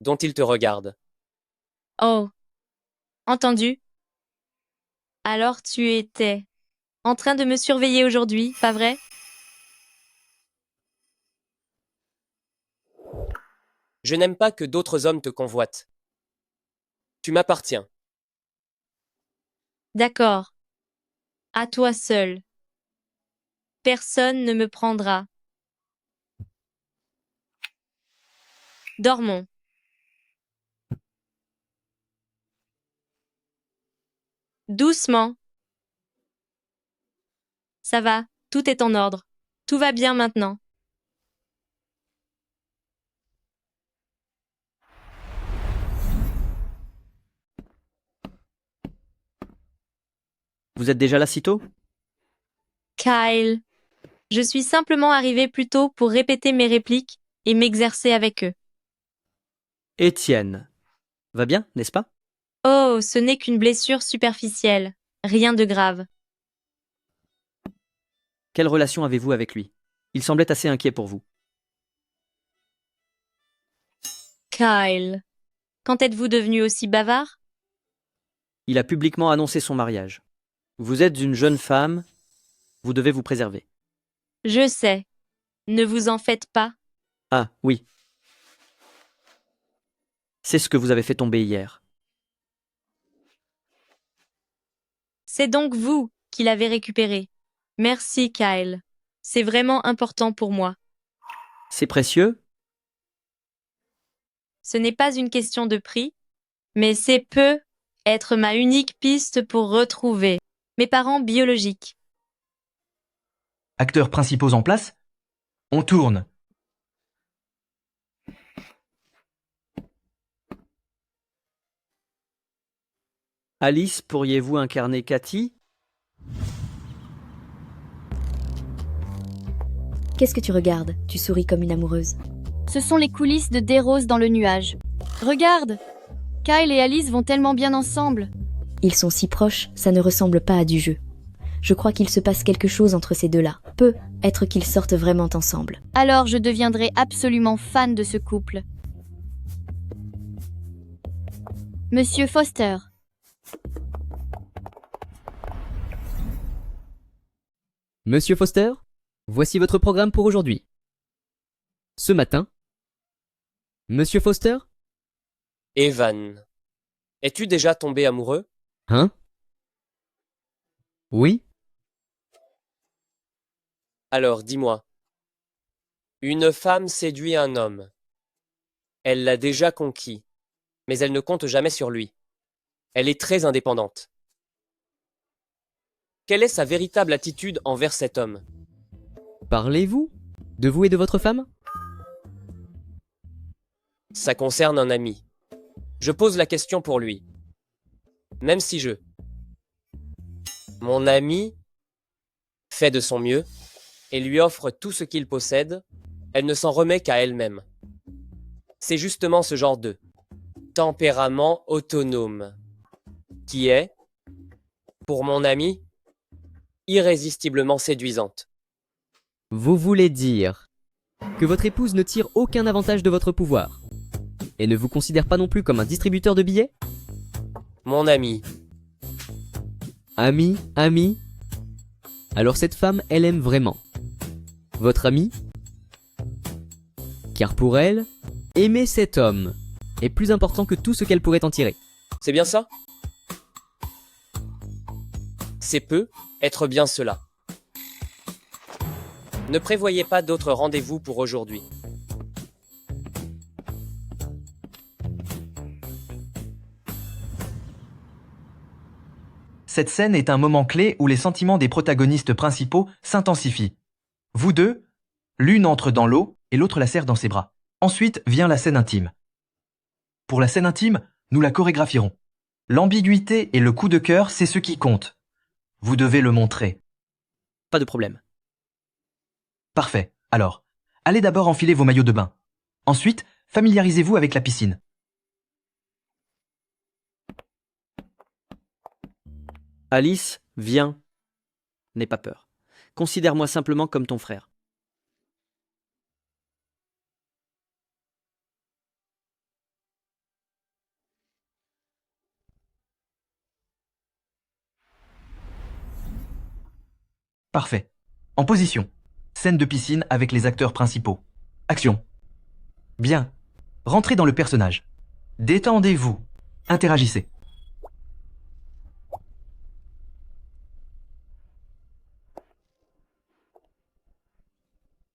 dont il te regarde. Oh. Entendu. Alors tu étais en train de me surveiller aujourd'hui, pas vrai? Je n'aime pas que d'autres hommes te convoitent. Tu m'appartiens. D'accord. À toi seul. Personne ne me prendra. Dormons. Doucement. Ça va, tout est en ordre. Tout va bien maintenant. Vous êtes déjà là si tôt? Kyle. Je suis simplement arrivé plus tôt pour répéter mes répliques et m'exercer avec eux. Étienne. Va bien, n'est-ce pas? Oh, ce n'est qu'une blessure superficielle. Rien de grave. Quelle relation avez-vous avec lui? Il semblait assez inquiet pour vous. Kyle. Quand êtes-vous devenu aussi bavard? Il a publiquement annoncé son mariage. Vous êtes une jeune femme, vous devez vous préserver. Je sais. Ne vous en faites pas. Ah, oui. C'est ce que vous avez fait tomber hier. C'est donc vous qui l'avez récupéré. Merci, Kyle. C'est vraiment important pour moi. C'est précieux? Ce n'est pas une question de prix, mais c'est peut être ma unique piste pour retrouver mes parents biologiques. Acteurs principaux en place? On tourne. Alice, pourriez-vous incarner Cathy? Qu'est-ce que tu regardes? Tu souris comme une amoureuse. Ce sont les coulisses de Des Roses dans le nuage. Regarde! Kyle et Alice vont tellement bien ensemble. Ils sont si proches, ça ne ressemble pas à du jeu. Je crois qu'il se passe quelque chose entre ces deux-là. Peut être qu'ils sortent vraiment ensemble. Alors je deviendrai absolument fan de ce couple. Monsieur Foster. Monsieur Foster, voici votre programme pour aujourd'hui. Ce matin, Monsieur Foster? Evan, es-tu déjà tombé amoureux? Hein? Oui? Alors dis-moi. Une femme séduit un homme. Elle l'a déjà conquis, mais elle ne compte jamais sur lui. Elle est très indépendante. Quelle est sa véritable attitude envers cet homme? Parlez-vous de vous et de votre femme? Ça concerne un ami. Je pose la question pour lui. Même si Mon ami fait de son mieux et lui offre tout ce qu'il possède, elle ne s'en remet qu'à elle-même. C'est justement ce genre de tempérament autonome qui est, pour mon ami, irrésistiblement séduisante. Vous voulez dire que votre épouse ne tire aucun avantage de votre pouvoir et ne vous considère pas non plus comme un distributeur de billets? Mon ami. Ami? Alors cette femme, elle aime vraiment votre ami? Car pour elle, Aimer cet homme est plus important que tout ce qu'elle pourrait en tirer. C'est bien ça? C'est peu être bien cela. Ne prévoyez pas d'autres rendez-vous pour aujourd'hui. Cette scène est un moment clé où les sentiments des protagonistes principaux s'intensifient. Vous deux, l'une entre dans l'eau et l'autre la serre dans ses bras. Ensuite vient la scène intime. Pour la scène intime, nous la chorégraphierons. L'ambiguïté et le coup de cœur, c'est ce qui compte. Vous devez le montrer. Pas de problème. Parfait. Alors, allez d'abord enfiler vos maillots de bain. Ensuite, familiarisez-vous avec la piscine. Alice, viens. N'aie pas peur. Considère-moi simplement comme ton frère. Parfait. En position. Scène de piscine avec les acteurs principaux. Action. Bien. Rentrez dans le personnage. Détendez-vous. Interagissez.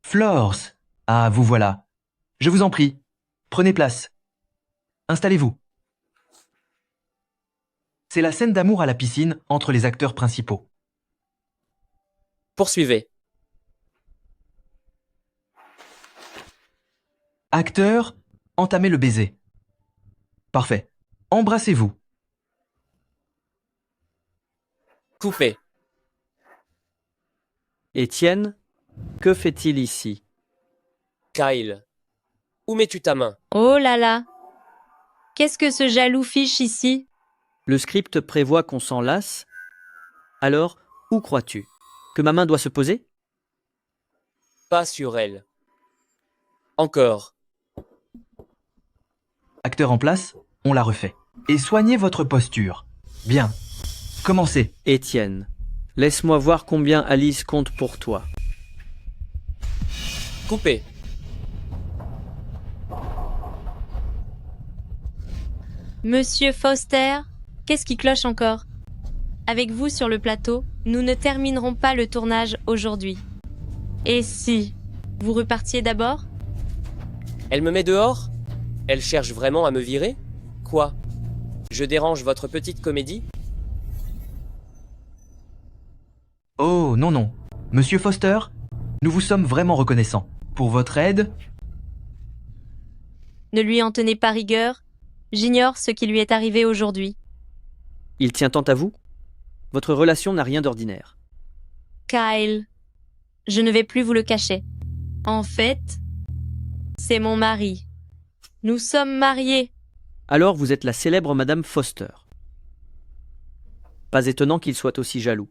Flores. Ah, vous voilà. Je vous en prie. Prenez place. Installez-vous. C'est la scène d'amour à la piscine entre les acteurs principaux. Poursuivez. Acteur, entamez le baiser. Parfait. Embrassez-vous. Coupez. Étienne, que fait-il ici? Kyle, où mets-tu ta main? Oh là là! Qu'est-ce que ce jaloux fiche ici? Le script prévoit qu'on s'en lasse. Alors, où crois-tu? Que ma main doit se poser? Pas sur elle. Encore. Acteur en place, on la refait. Et soignez votre posture. Bien. Commencez. Étienne, laisse-moi voir combien Alice compte pour toi. Coupez. Monsieur Foster, qu'est-ce qui cloche encore? Avec vous sur le plateau, nous ne terminerons pas le tournage aujourd'hui. Et si vous repartiez d'abord? Elle me met dehors? Elle cherche vraiment à me virer? Quoi? Je dérange votre petite comédie? Oh, non, non. Monsieur Foster, nous vous sommes vraiment reconnaissants. Pour votre aide, Ne lui en tenez pas rigueur. J'ignore ce qui lui est arrivé aujourd'hui. Il tient tant à vous? Votre relation n'a rien d'ordinaire. Kyle, je ne vais plus vous le cacher. En fait, c'est mon mari. Nous sommes mariés. Alors vous êtes la célèbre Madame Foster. Pas étonnant qu'il soit aussi jaloux.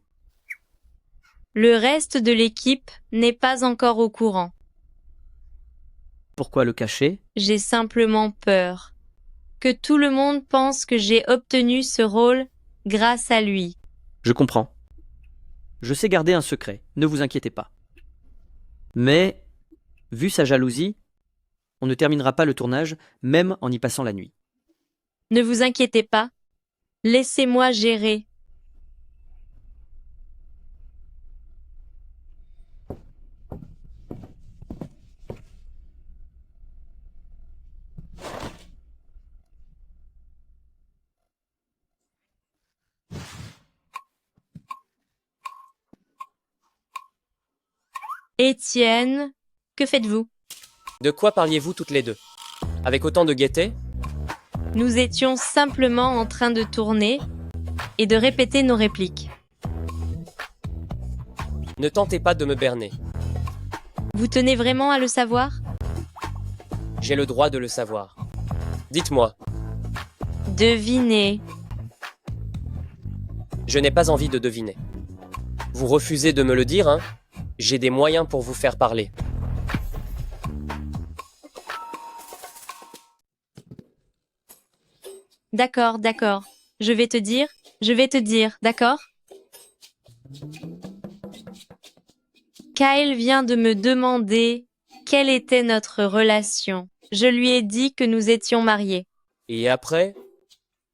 Le reste de l'équipe n'est pas encore au courant. Pourquoi le cacher? J'ai simplement peur que tout le monde pense que j'ai obtenu ce rôle grâce à lui. Je comprends. Je sais garder un secret, ne vous inquiétez pas. Mais, vu sa jalousie, on ne terminera pas le tournage, même en y passant la nuit. Ne vous inquiétez pas. Laissez-moi gérer. Étienne, que faites-vous? De quoi parliez-vous toutes les deux? Avec autant de gaieté? Nous étions simplement en train de tourner et de répéter nos répliques. Ne tentez pas de me berner. Vous tenez vraiment à le savoir? J'ai le droit de le savoir. Dites-moi. Devinez. Je n'ai pas envie de deviner. Vous refusez de me le dire, hein? J'ai des moyens pour vous faire parler. D'accord, d'accord. Je vais te dire, d'accord? Kyle vient de me demander Quelle était notre relation? Je lui ai dit que nous étions mariés. Et après?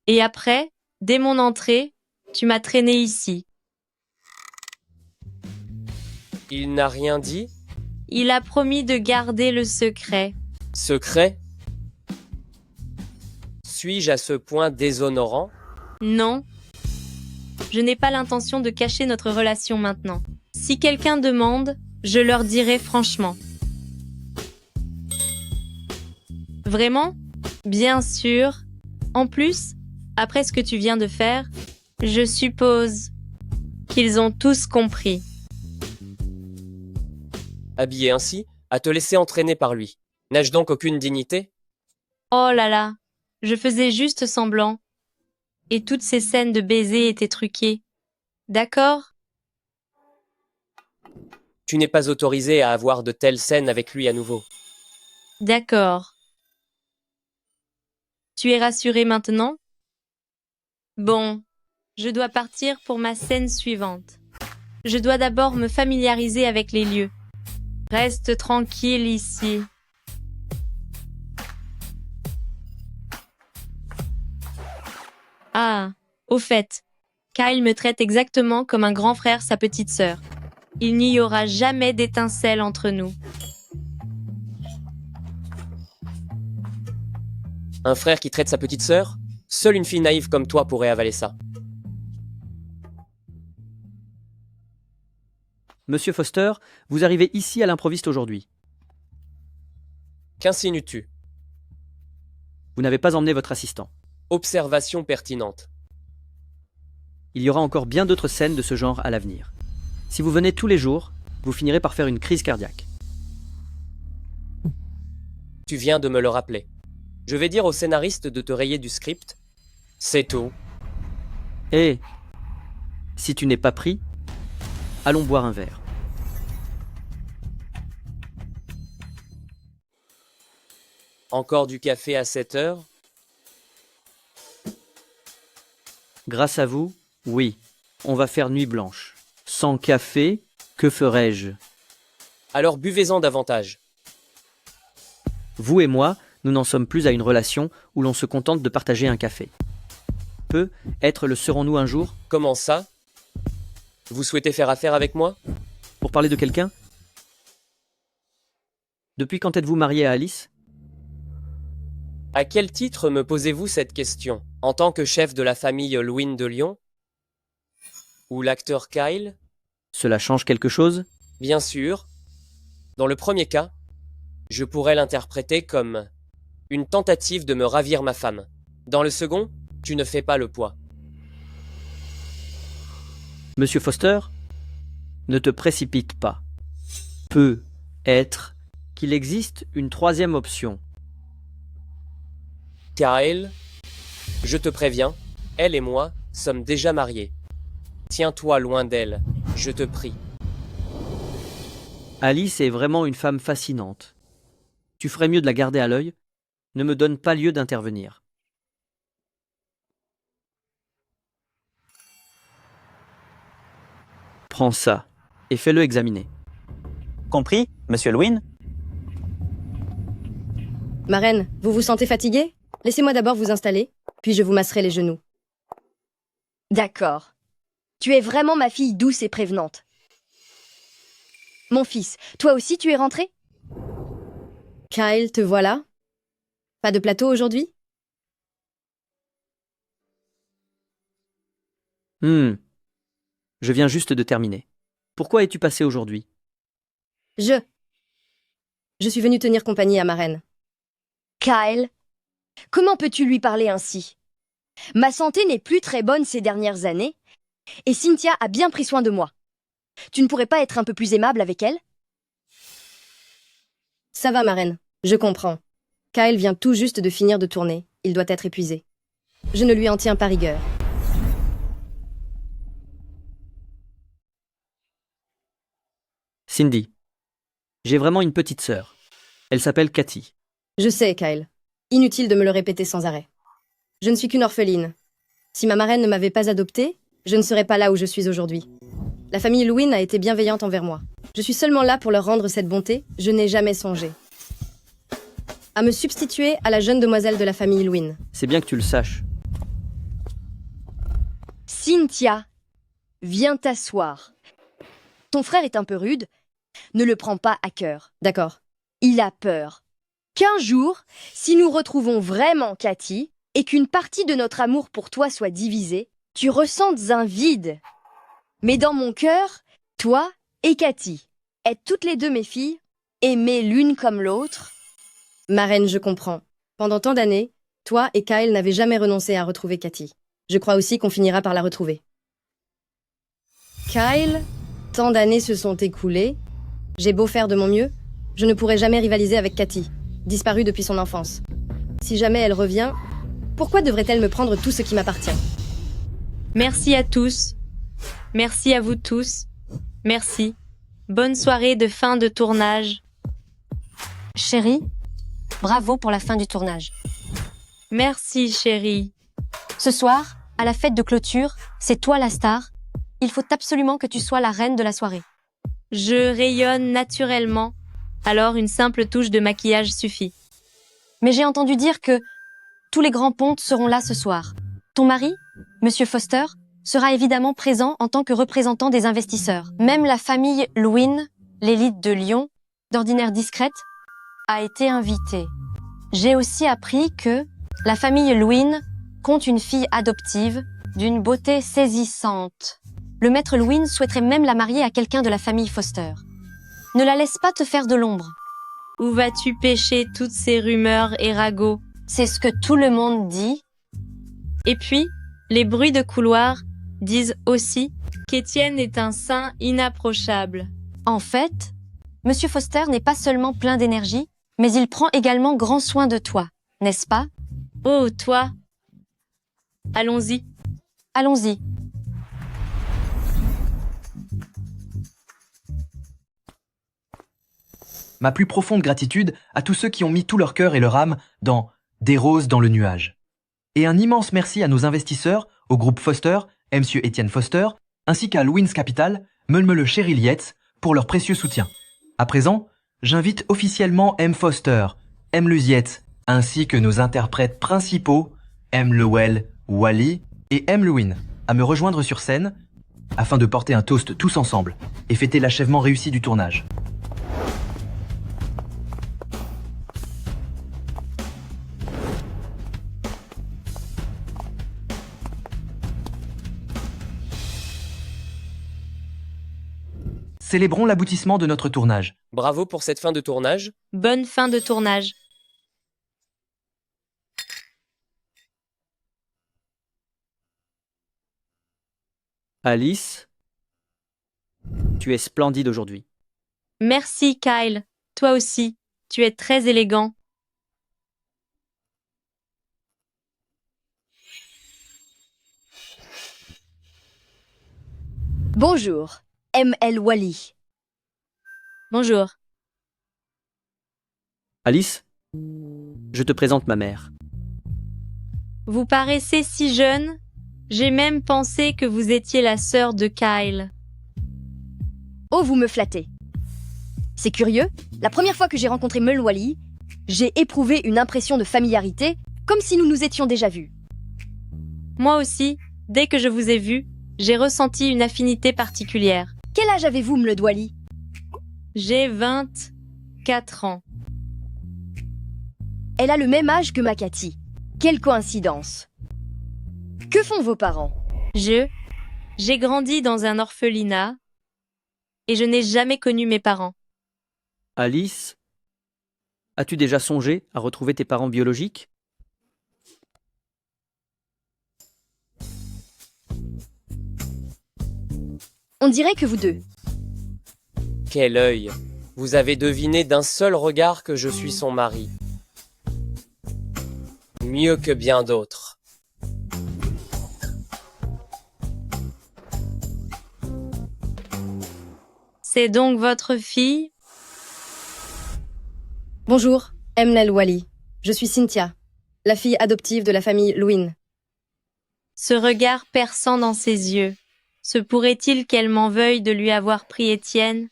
Et après, dès mon entrée, tu m'as traîné ici. Il n'a rien dit? Il a promis de garder le secret. Secret? Suis-je à ce point déshonorant? Non. Je n'ai pas l'intention de cacher notre relation maintenant. Si quelqu'un demande, je leur dirai franchement. Vraiment? Bien sûr. En plus, après ce que tu viens de faire, je suppose qu'ils ont tous compris. Habillé ainsi, à te laisser entraîner par lui. N'ai-je donc aucune dignité? Oh là là, je faisais juste semblant. Et toutes ces scènes de baisers étaient truquées. D'accord? Tu n'es pas autorisé à avoir de telles scènes avec lui à nouveau. D'accord. Tu es rassuré maintenant? Bon, je dois partir pour ma scène suivante. Je dois d'abord me familiariser avec les lieux. Reste tranquille ici. Ah, au fait, Kyle me traite exactement comme un grand frère sa petite sœur. Il n'y aura jamais d'étincelle entre nous. Un frère qui traite sa petite sœur? Seule une fille naïve comme toi pourrait avaler ça. Monsieur Foster, vous arrivez ici à l'improviste aujourd'hui. Qu'insinues-tu? Vous n'avez pas emmené votre assistant. Observation pertinente. Il y aura encore bien d'autres scènes de ce genre à l'avenir. Si vous venez tous les jours, vous finirez par faire une crise cardiaque. Tu viens de me le rappeler. Je vais dire au scénariste de te rayer du script. C'est tout. Et si tu n'es pas pris, allons boire un verre. Encore du café à 7 heures? Grâce à vous, oui, on va faire nuit blanche. Sans café, que ferais-je? Alors buvez-en davantage. Vous et moi, nous n'en sommes plus à une relation où l'on se contente de partager un café. Peut être le serons-nous un jour? Comment ça? Vous souhaitez faire affaire avec moi? Pour parler de quelqu'un? Depuis quand êtes-vous marié à Alice? À quel titre me posez-vous cette question? En tant que chef de la famille Lwyn de Lyon? Ou l'acteur Kyle? Cela change quelque chose? Bien sûr. Dans le premier cas, je pourrais l'interpréter comme une tentative de me ravir ma femme. Dans le second, tu ne fais pas le poids. Monsieur Foster, ne te précipite pas. Peut être qu'il existe une troisième option. Kyle, je te préviens, elle et moi sommes déjà mariés. Tiens-toi loin d'elle, je te prie. Alice est vraiment une femme fascinante. Tu ferais mieux de la garder à l'œil. Ne me donne pas lieu d'intervenir. Prends ça et fais-le examiner. Compris, monsieur Lwyn? Marraine, vous vous sentez fatiguée? Laissez-moi d'abord vous installer, puis je vous masserai les genoux. D'accord. Tu es vraiment ma fille douce et prévenante. Mon fils, toi aussi tu es rentré? Kyle, te voilà? Pas de plateau aujourd'hui? Je viens juste de terminer. Pourquoi es-tu passé aujourd'hui? Je suis venue tenir compagnie à ma reine. Kyle, comment peux-tu lui parler ainsi? Ma santé n'est plus très bonne ces dernières années, et Cynthia a bien pris soin de moi. Tu ne pourrais pas être un peu plus aimable avec elle? Ça va, ma reine, je comprends. Kyle vient tout juste de finir de tourner. Il doit être épuisé. Je ne lui en tiens pas rigueur. Cindy, j'ai vraiment une petite sœur. Elle s'appelle Cathy. Je sais, Kyle. Inutile de me le répéter sans arrêt. Je ne suis qu'une orpheline. Si ma marraine ne m'avait pas adoptée, je ne serais pas là où je suis aujourd'hui. La famille Lewin a été bienveillante envers moi. Je suis seulement là pour leur rendre cette bonté, je n'ai jamais songé à me substituer à la jeune demoiselle de la famille Lewin. C'est bien que tu le saches. Cynthia, viens t'asseoir. Ton frère est un peu rude, ne le prends pas à cœur, d'accord? Il a peur qu'un jour, si nous retrouvons vraiment Cathy, et qu'une partie de notre amour pour toi soit divisée, tu ressentes un vide. Mais dans mon cœur, toi et Cathy êtes toutes les deux mes filles, aimées l'une comme l'autre. Ma reine, je comprends. Pendant tant d'années, toi et Kyle n'avez jamais renoncé à retrouver Cathy. Je crois aussi qu'on finira par la retrouver. Kyle, tant d'années se sont écoulées. J'ai beau faire de mon mieux, je ne pourrai jamais rivaliser avec Cathy, disparue depuis son enfance. Si jamais elle revient, pourquoi devrait-elle me prendre tout ce qui m'appartient? Merci à tous. Merci à vous tous. Merci. Bonne soirée de fin de tournage. Chérie, bravo pour la fin du tournage. Merci, chérie. Ce soir, à la fête de clôture, c'est toi la star. Il faut absolument que tu sois la reine de la soirée. Je rayonne naturellement, alors une simple touche de maquillage suffit. Mais j'ai entendu dire que tous les grands pontes seront là ce soir. Ton mari, Monsieur Foster, sera évidemment présent en tant que représentant des investisseurs. Même la famille Lewin, l'élite de Lyon, d'ordinaire discrète, a été invitée. J'ai aussi appris que la famille Lewin compte une fille adoptive d'une beauté saisissante. Le maître Lewin souhaiterait même la marier à quelqu'un de la famille Foster. Ne la laisse pas te faire de l'ombre. Où vas-tu pêcher toutes ces rumeurs et ragots? C'est ce que tout le monde dit. Et puis, les bruits de couloir disent aussi qu'Étienne est un saint inapprochable. En fait, Monsieur Foster n'est pas seulement plein d'énergie, mais il prend également grand soin de toi, n'est-ce pas? Oh, toi! Allons-y. Allons-y. Ma plus profonde gratitude à tous ceux qui ont mis tout leur cœur et leur âme dans Des roses dans le nuage. Et un immense merci à nos investisseurs, au groupe Foster, Monsieur Étienne Foster, ainsi qu'à Lewin's Capital, Mulmele Cheryl Yates, pour leur précieux soutien. À présent, j'invite officiellement M. Foster, M. Luziette, ainsi que nos interprètes principaux, M. Lewell, Wally et M. Lewin, à me rejoindre sur scène afin de porter un toast tous ensemble et fêter l'achèvement réussi du tournage. Célébrons l'aboutissement de notre tournage. Bravo pour cette fin de tournage. Bonne fin de tournage. Alice, tu es splendide aujourd'hui. Merci, Kyle. Toi aussi. Tu es très élégant. Bonjour, M.L. Wally. Bonjour. Alice, je te présente ma mère. Vous paraissez si jeune. J'ai même pensé que vous étiez la sœur de Kyle. Oh, vous me flattez. C'est curieux, la première fois que j'ai rencontré Meul Wally, j'ai éprouvé une impression de familiarité, comme si nous nous étions déjà vus. Moi aussi, dès que je vous ai vu, j'ai ressenti une affinité particulière. Quel âge avez-vous, Meul Wally? J'ai 24 ans. Elle a le même âge que ma Cathy. Quelle coïncidence. Que font vos parents? J'ai grandi dans un orphelinat et je n'ai jamais connu mes parents. Alice, as-tu déjà songé à retrouver tes parents biologiques? On dirait que vous deux. Quel œil! Vous avez deviné d'un seul regard que je suis son mari. Mieux que bien d'autres. C'est donc votre fille? Bonjour, M.L. Wally. Je suis Cynthia, la fille adoptive de la famille Lewin. Ce regard perçant dans ses yeux. Se pourrait-il qu'elle m'en veuille de lui avoir pris Étienne?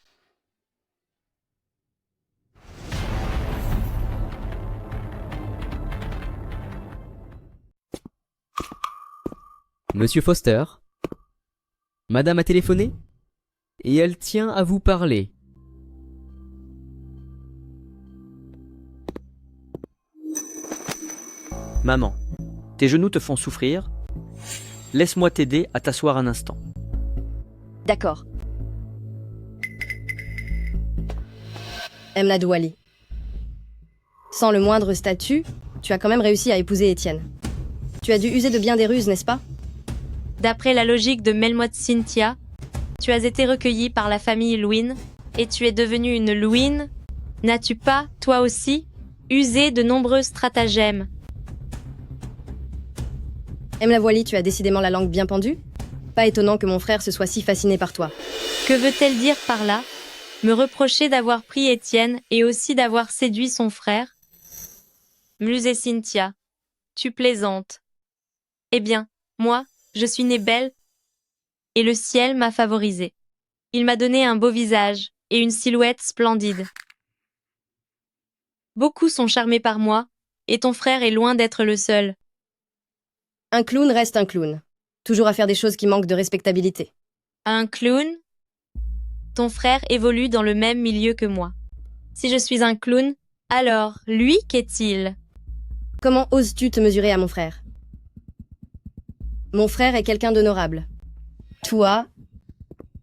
Monsieur Foster, Madame a téléphoné et elle tient à vous parler. Maman, tes genoux te font souffrir. Laisse-moi t'aider à t'asseoir un instant. D'accord. Emna Douali. Sans le moindre statut, tu as quand même réussi à épouser Étienne. Tu as dû user de bien des ruses, n'est-ce pas? D'après la logique de Melmoth Cynthia, tu as été recueillie par la famille Lewin et tu es devenue une Lewin. N'as-tu pas, toi aussi, usé de nombreux stratagèmes? Emna Douali, tu as décidément la langue bien pendue? Pas étonnant que mon frère se soit si fasciné par toi. Que veut-elle dire par là? Me reprocher d'avoir pris Étienne et aussi d'avoir séduit son frère? Muse et Cynthia, tu plaisantes. Eh bien, moi, je suis née belle et le ciel m'a favorisée. Il m'a donné un beau visage et une silhouette splendide. Beaucoup sont charmés par moi et ton frère est loin d'être le seul. Un clown reste un clown. Toujours à faire des choses qui manquent de respectabilité. Un clown? Ton frère évolue dans le même milieu que moi. Si je suis un clown, alors, lui, qu'est-il? Comment oses-tu te mesurer à mon frère? Mon frère est quelqu'un d'honorable. Toi,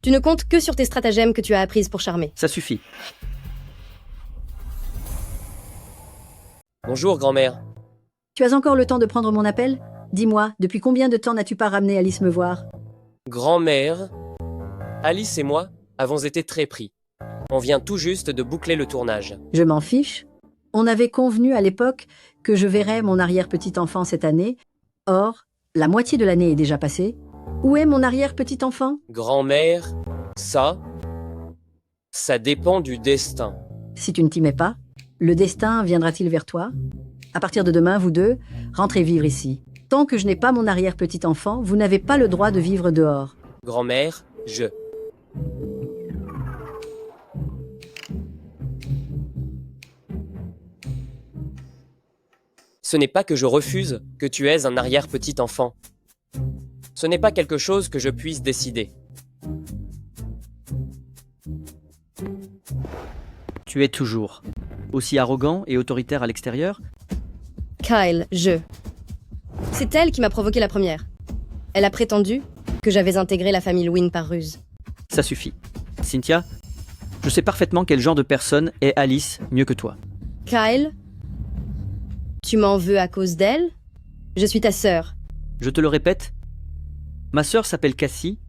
tu ne comptes que sur tes stratagèmes que tu as apprises pour charmer. Ça suffit. Bonjour, grand-mère. Tu as encore le temps de prendre mon appel? Dis-moi, depuis combien de temps n'as-tu pas ramené Alice me voir? Grand-mère, Alice et moi avons été très pris. On vient tout juste de boucler le tournage. Je m'en fiche. On avait convenu à l'époque que je verrais mon arrière-petit-enfant cette année. Or, la moitié de l'année est déjà passée. Où est mon arrière-petit-enfant? Grand-mère, ça dépend du destin. Si tu ne t'y mets pas, le destin viendra-t-il vers toi? À partir de demain, vous deux, rentrez vivre ici. Tant que je n'ai pas mon arrière-petit-enfant, vous n'avez pas le droit de vivre dehors. Grand-mère, Ce n'est pas que je refuse que tu aies un arrière-petit-enfant. Ce n'est pas quelque chose que je puisse décider. Tu es toujours aussi arrogant et autoritaire à l'extérieur? Kyle, c'est elle qui m'a provoqué la première. Elle a prétendu que j'avais intégré la famille Lewin par ruse. Ça suffit. Cynthia, je sais parfaitement quel genre de personne est Alice mieux que toi. Kyle, tu m'en veux à cause d'elle? Je suis ta sœur. Je te le répète, ma sœur s'appelle Cassie,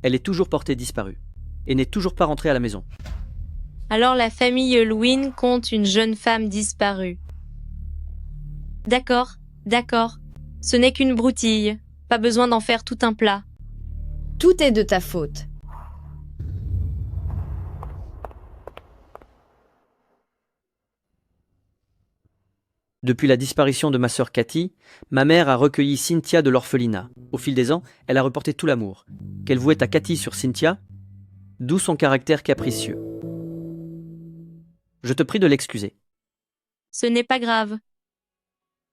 elle est toujours portée disparue et n'est toujours pas rentrée à la maison. Alors la famille Lewin compte une jeune femme disparue. D'accord, d'accord. Ce n'est qu'une broutille. Pas besoin d'en faire tout un plat. Tout est de ta faute. Depuis la disparition de ma sœur Cathy, ma mère a recueilli Cynthia de l'orphelinat. Au fil des ans, elle a reporté tout l'amour qu'elle vouait à Cathy sur Cynthia, d'où son caractère capricieux. Je te prie de l'excuser. Ce n'est pas grave.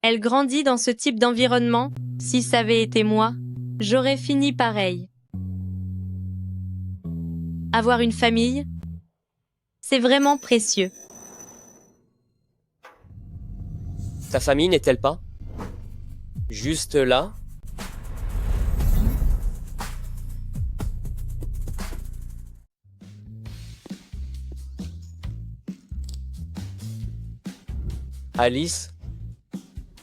Elle grandit dans ce type d'environnement. Si ça avait été moi, j'aurais fini pareil. Avoir une famille, c'est vraiment précieux. Ta famille n'est-elle pas juste là? Alice,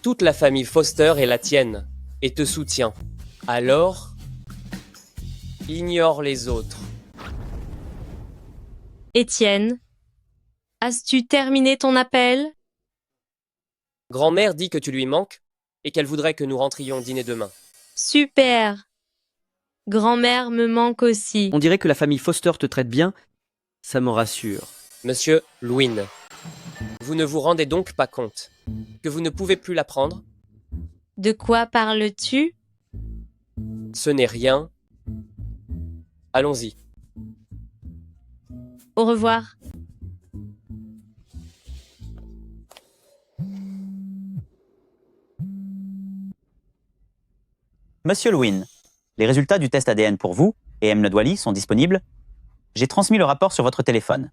toute la famille Foster est la tienne et te soutient. Alors, ignore les autres. Étienne, as-tu terminé ton appel? Grand-mère dit que tu lui manques et qu'elle voudrait que nous rentrions dîner demain. Super. Grand-mère me manque aussi. On dirait que la famille Foster te traite bien, ça me rassure. Monsieur Lewin, vous ne vous rendez donc pas compte que vous ne pouvez plus la prendre? De quoi parles-tu? Ce n'est rien. Allons-y. Au revoir. Monsieur Lewin, les résultats du test ADN pour vous et M. Wally sont disponibles. J'ai transmis le rapport sur votre téléphone.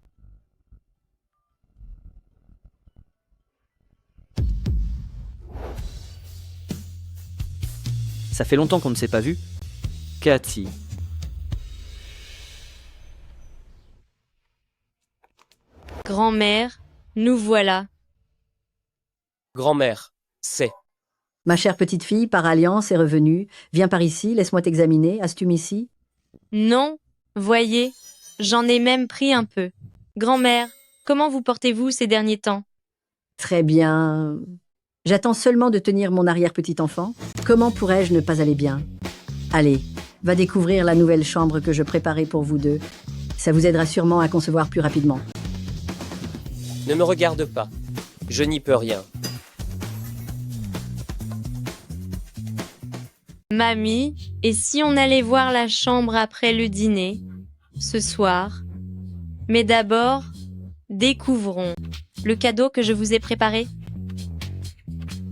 Ça fait longtemps qu'on ne s'est pas vu. Cathy. Grand-mère, nous voilà. Grand-mère, c'est. Ma chère petite fille, par alliance, est revenue. Viens par ici, laisse-moi t'examiner. As-tu ici? Non, voyez, j'en ai même pris un peu. Grand-mère, comment vous portez-vous ces derniers temps? Très bien. J'attends seulement de tenir mon arrière-petit-enfant. Comment pourrais-je ne pas aller bien? Allez, va découvrir la nouvelle chambre que je préparais pour vous deux. Ça vous aidera sûrement à concevoir plus rapidement. Ne me regarde pas. Je n'y peux rien. Mamie, et si on allait voir la chambre après le dîner, ce soir? Mais d'abord, découvrons le cadeau que je vous ai préparé.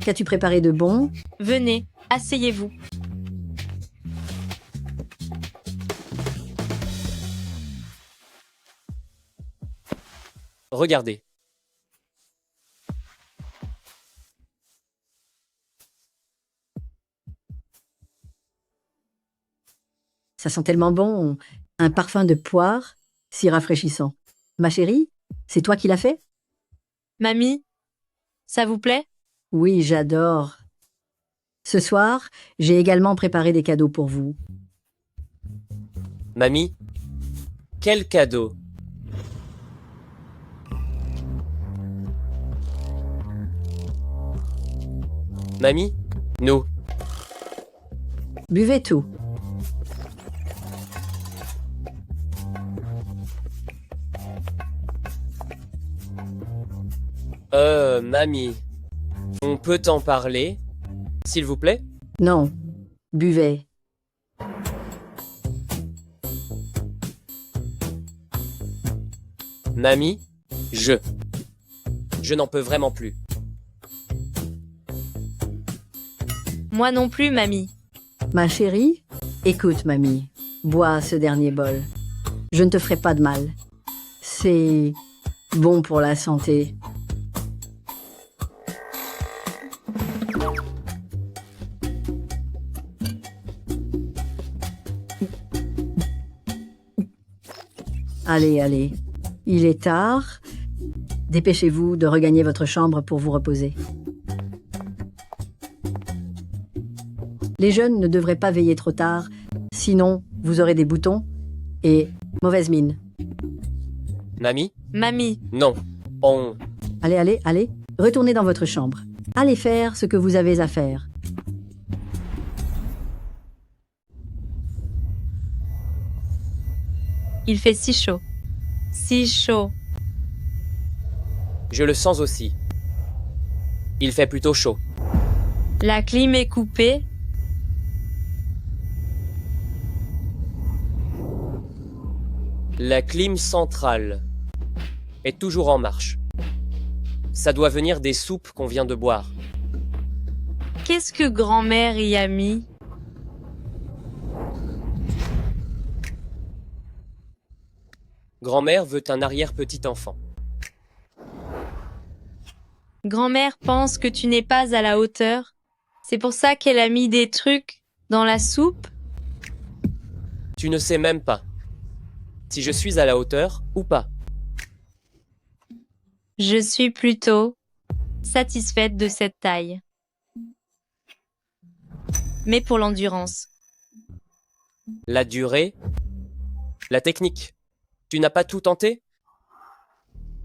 Qu'as-tu préparé de bon? Venez, asseyez-vous. Regardez. Ça sent tellement bon. Un parfum de poire, si rafraîchissant. Ma chérie, c'est toi qui l'as fait? Mamie, ça vous plaît? Oui, j'adore. Ce soir, j'ai également préparé des cadeaux pour vous. Mamie, quel cadeau? Mamie, nous. Buvez tout. Mamie, on peut en parler, s'il vous plaît? Non, buvez. Mamie, je n'en peux vraiment plus. Moi non plus, mamie. Ma chérie, écoute, mamie. Bois ce dernier bol. Je ne te ferai pas de mal. C'est bon pour la santé. Allez, allez. Il est tard. Dépêchez-vous de regagner votre chambre pour vous reposer. Les jeunes ne devraient pas veiller trop tard, sinon vous aurez des boutons et mauvaise mine. Mamie? Mamie. Non, on... Allez, allez, allez, retournez dans votre chambre. Allez faire ce que vous avez à faire. Il fait si chaud. Si chaud. Je le sens aussi. Il fait plutôt chaud. La clim est coupée. La clim centrale est toujours en marche. Ça doit venir des soupes qu'on vient de boire. Qu'est-ce que grand-mère y a mis? Grand-mère veut un arrière-petit-enfant. Grand-mère pense que tu n'es pas à la hauteur. C'est pour ça qu'elle a mis des trucs dans la soupe? Tu ne sais même pas si je suis à la hauteur ou pas. Je suis plutôt satisfaite de cette taille. Mais pour l'endurance. La durée, la technique. Tu n'as pas tout tenté?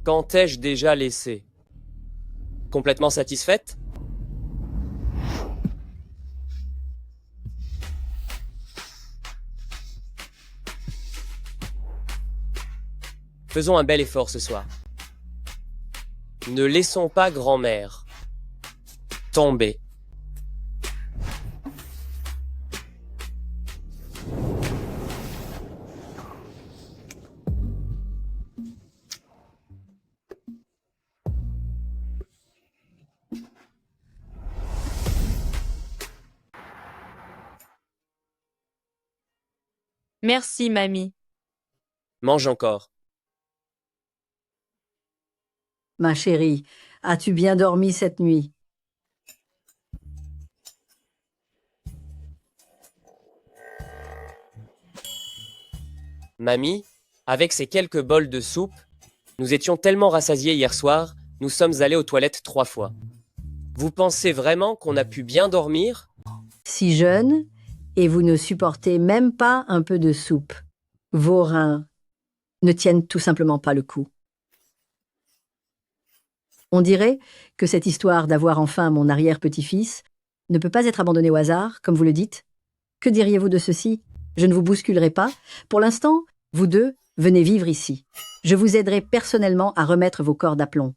Quand t'ai-je déjà laissé? Complètement satisfaite? Faisons un bel effort ce soir. Ne laissons pas grand-mère tomber. Merci, mamie. Mange encore. Ma chérie, as-tu bien dormi cette nuit? Mamie, avec ces quelques bols de soupe, nous étions tellement rassasiés hier soir, nous sommes allés aux toilettes 3 fois. Vous pensez vraiment qu'on a pu bien dormir? Si jeune, et vous ne supportez même pas un peu de soupe. Vos reins ne tiennent tout simplement pas le coup. On dirait que cette histoire d'avoir enfin mon arrière-petit-fils ne peut pas être abandonnée au hasard, comme vous le dites. Que diriez-vous de ceci? Je ne vous bousculerai pas. Pour l'instant, vous deux, venez vivre ici. Je vous aiderai personnellement à remettre vos cordes à plomb,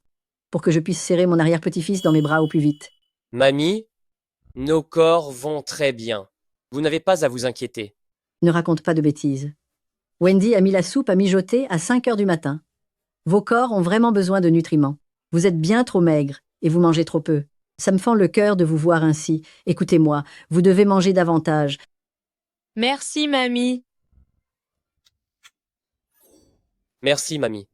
pour que je puisse serrer mon arrière-petit-fils dans mes bras au plus vite. Mamie, nos corps vont très bien. Vous n'avez pas à vous inquiéter. Ne raconte pas de bêtises. Wendy a mis la soupe à mijoter à 5 heures du matin. Vos corps ont vraiment besoin de nutriments. Vous êtes bien trop maigre et vous mangez trop peu. Ça me fend le cœur de vous voir ainsi. Écoutez-moi, vous devez manger davantage. Merci, mamie. Merci, mamie.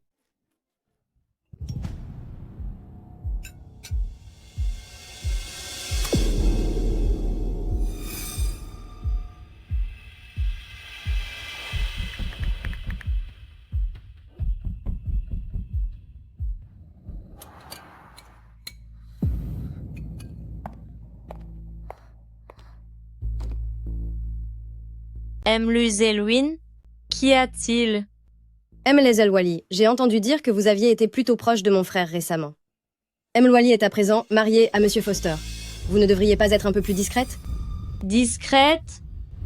Emluzelwin, qu'y a-t-il? Emlezel j'ai entendu dire que vous aviez été plutôt proche de mon frère récemment. Emlwali est à présent marié à Monsieur Foster. Vous ne devriez pas être un peu plus discrète? Discrète?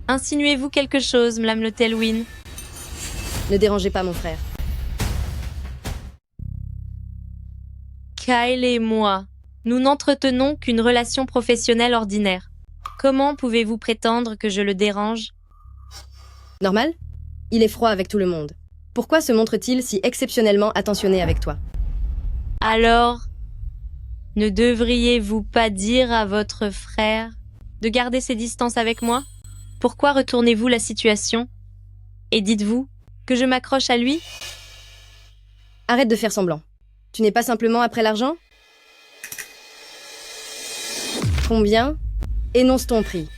Insinuez-vous quelque chose, Madame le Telwyn? Ne dérangez pas mon frère. Kyle et moi, nous n'entretenons qu'une relation professionnelle ordinaire. Comment pouvez-vous prétendre que je le dérange? Normal? Il est froid avec tout le monde. Pourquoi se montre-t-il si exceptionnellement attentionné avec toi? Alors, ne devriez-vous pas dire à votre frère de garder ses distances avec moi? Pourquoi retournez-vous la situation? Et dites-vous que je m'accroche à lui? Arrête de faire semblant. Tu n'es pas simplement après l'argent? Combien? Énonce ton prix.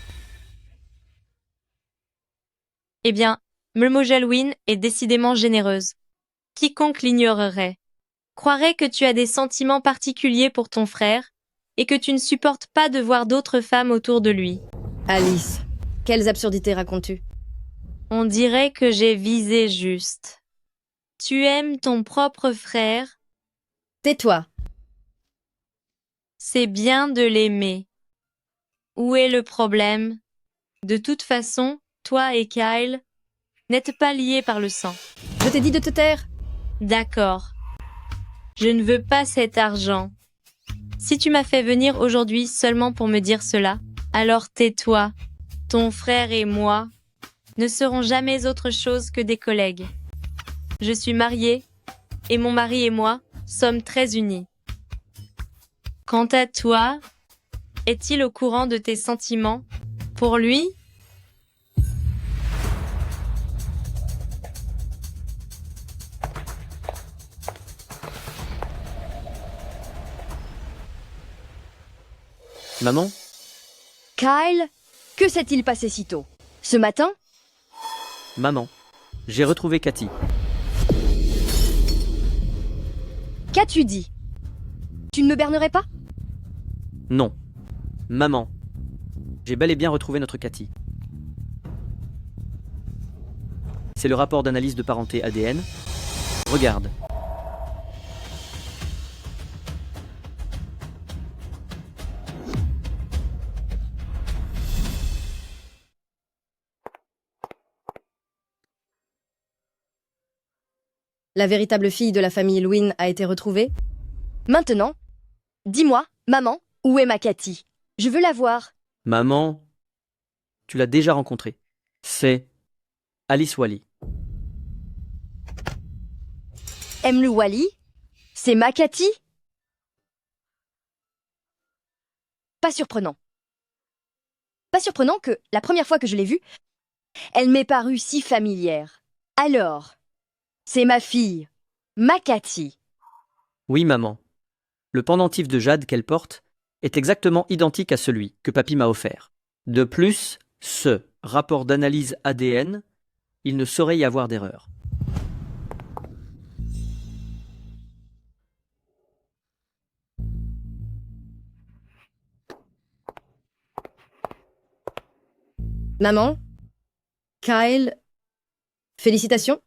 Eh bien, Mlmogelwin est décidément généreuse. Quiconque l'ignorerait croirait que tu as des sentiments particuliers pour ton frère et que tu ne supportes pas de voir d'autres femmes autour de lui. Alice, quelles absurdités racontes-tu? On dirait que j'ai visé juste. Tu aimes ton propre frère? Tais-toi. C'est bien de l'aimer. Où est le problème? De toute façon, toi et Kyle n'êtes pas liés par le sang. Je t'ai dit de te taire. D'accord. Je ne veux pas cet argent. Si tu m'as fait venir aujourd'hui seulement pour me dire cela, alors tais-toi. Ton frère et moi ne serons jamais autre chose que des collègues. Je suis mariée et mon mari et moi sommes très unis. Quant à toi, est-il au courant de tes sentiments pour lui? Maman? Kyle, que s'est-il passé si tôt? Ce matin? Maman, j'ai retrouvé Cathy. Qu'as-tu dit? Tu ne me bernerais pas? Non. Maman, j'ai bel et bien retrouvé notre Cathy. C'est le rapport d'analyse de parenté ADN. Regarde. La véritable fille de la famille Lewin a été retrouvée? Maintenant, dis-moi, maman, où est ma Cathy? Je veux la voir. Maman, tu l'as déjà rencontrée. C'est Alice Wally. Emlwali? C'est ma Cathy? Pas surprenant. Pas surprenant que, la première fois que je l'ai vue, Elle m'est parue si familière. Alors, c'est ma fille, ma Cathy. Oui, maman. Le pendentif de jade qu'elle porte est exactement identique à celui que papy m'a offert. De plus, ce rapport d'analyse ADN, il ne saurait y avoir d'erreur. Maman, Kyle, félicitations.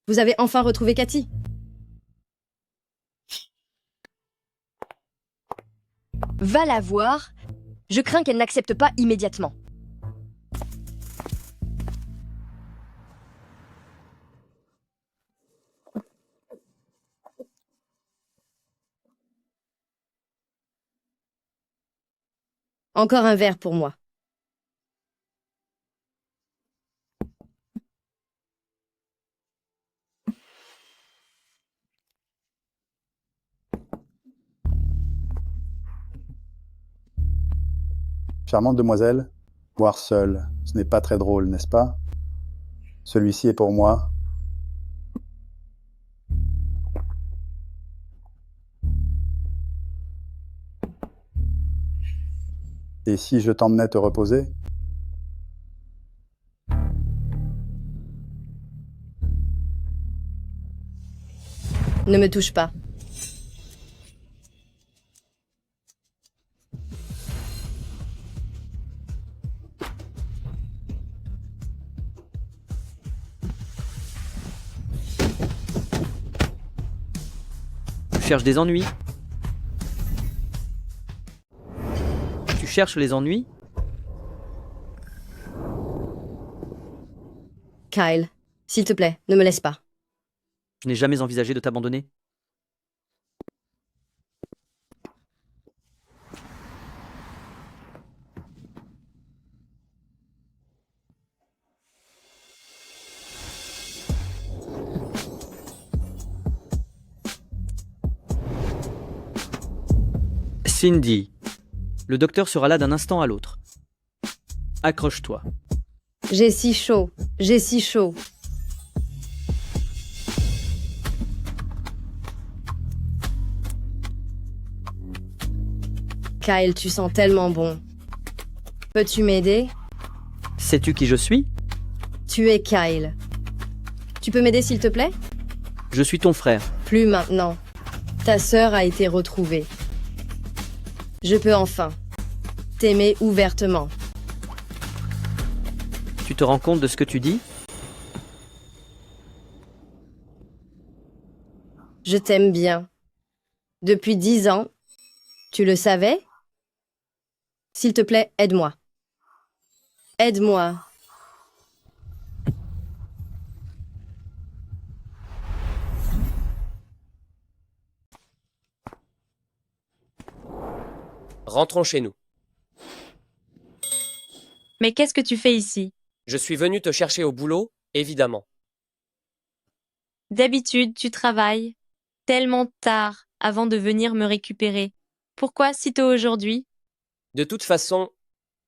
Vous avez enfin retrouvé Cathy. Va la voir. Je crains qu'elle n'accepte pas immédiatement. Encore un verre pour moi. Charmante demoiselle, boire seule, ce n'est pas très drôle, n'est-ce pas? Celui-ci est pour moi. Et si je t'emmenais te reposer? Ne me touche pas. Tu cherches des ennuis? Tu cherches les ennuis? Kyle, s'il te plaît, ne me laisse pas. Je n'ai jamais envisagé de t'abandonner. Cindy, le docteur sera là d'un instant à l'autre. Accroche-toi. J'ai si chaud, j'ai si chaud. Kyle, tu sens tellement bon. Peux-tu m'aider? Sais-tu qui je suis? Tu es Kyle. Tu peux m'aider s'il te plaît? Je suis ton frère. Plus maintenant. Ta sœur a été retrouvée. Je peux enfin t'aimer ouvertement. Tu te rends compte de ce que tu dis? Je t'aime bien. Depuis 10 ans. Tu le savais? S'il te plaît, aide-moi. Aide-moi. Rentrons chez nous. Mais qu'est-ce que tu fais ici? Je suis venu te chercher au boulot, évidemment. D'habitude, tu travailles tellement tard avant de venir me récupérer. Pourquoi si tôt aujourd'hui? De toute façon,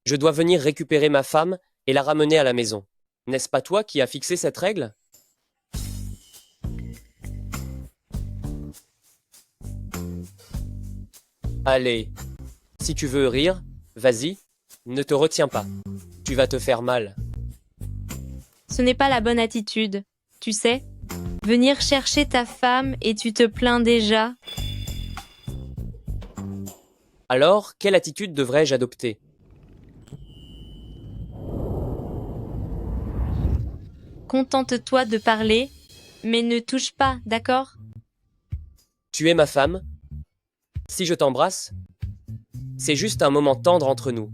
je dois venir récupérer ma femme et la ramener à la maison. N'est-ce pas toi qui as fixé cette règle? Allez, si tu veux rire, vas-y, ne te retiens pas. Tu vas te faire mal. Ce n'est pas la bonne attitude, tu sais. Venir chercher ta femme et tu te plains déjà. Alors, quelle attitude devrais-je adopter? Contente-toi de parler, mais ne touche pas, d'accord? Tu es ma femme. Si je t'embrasse, c'est juste un moment tendre entre nous.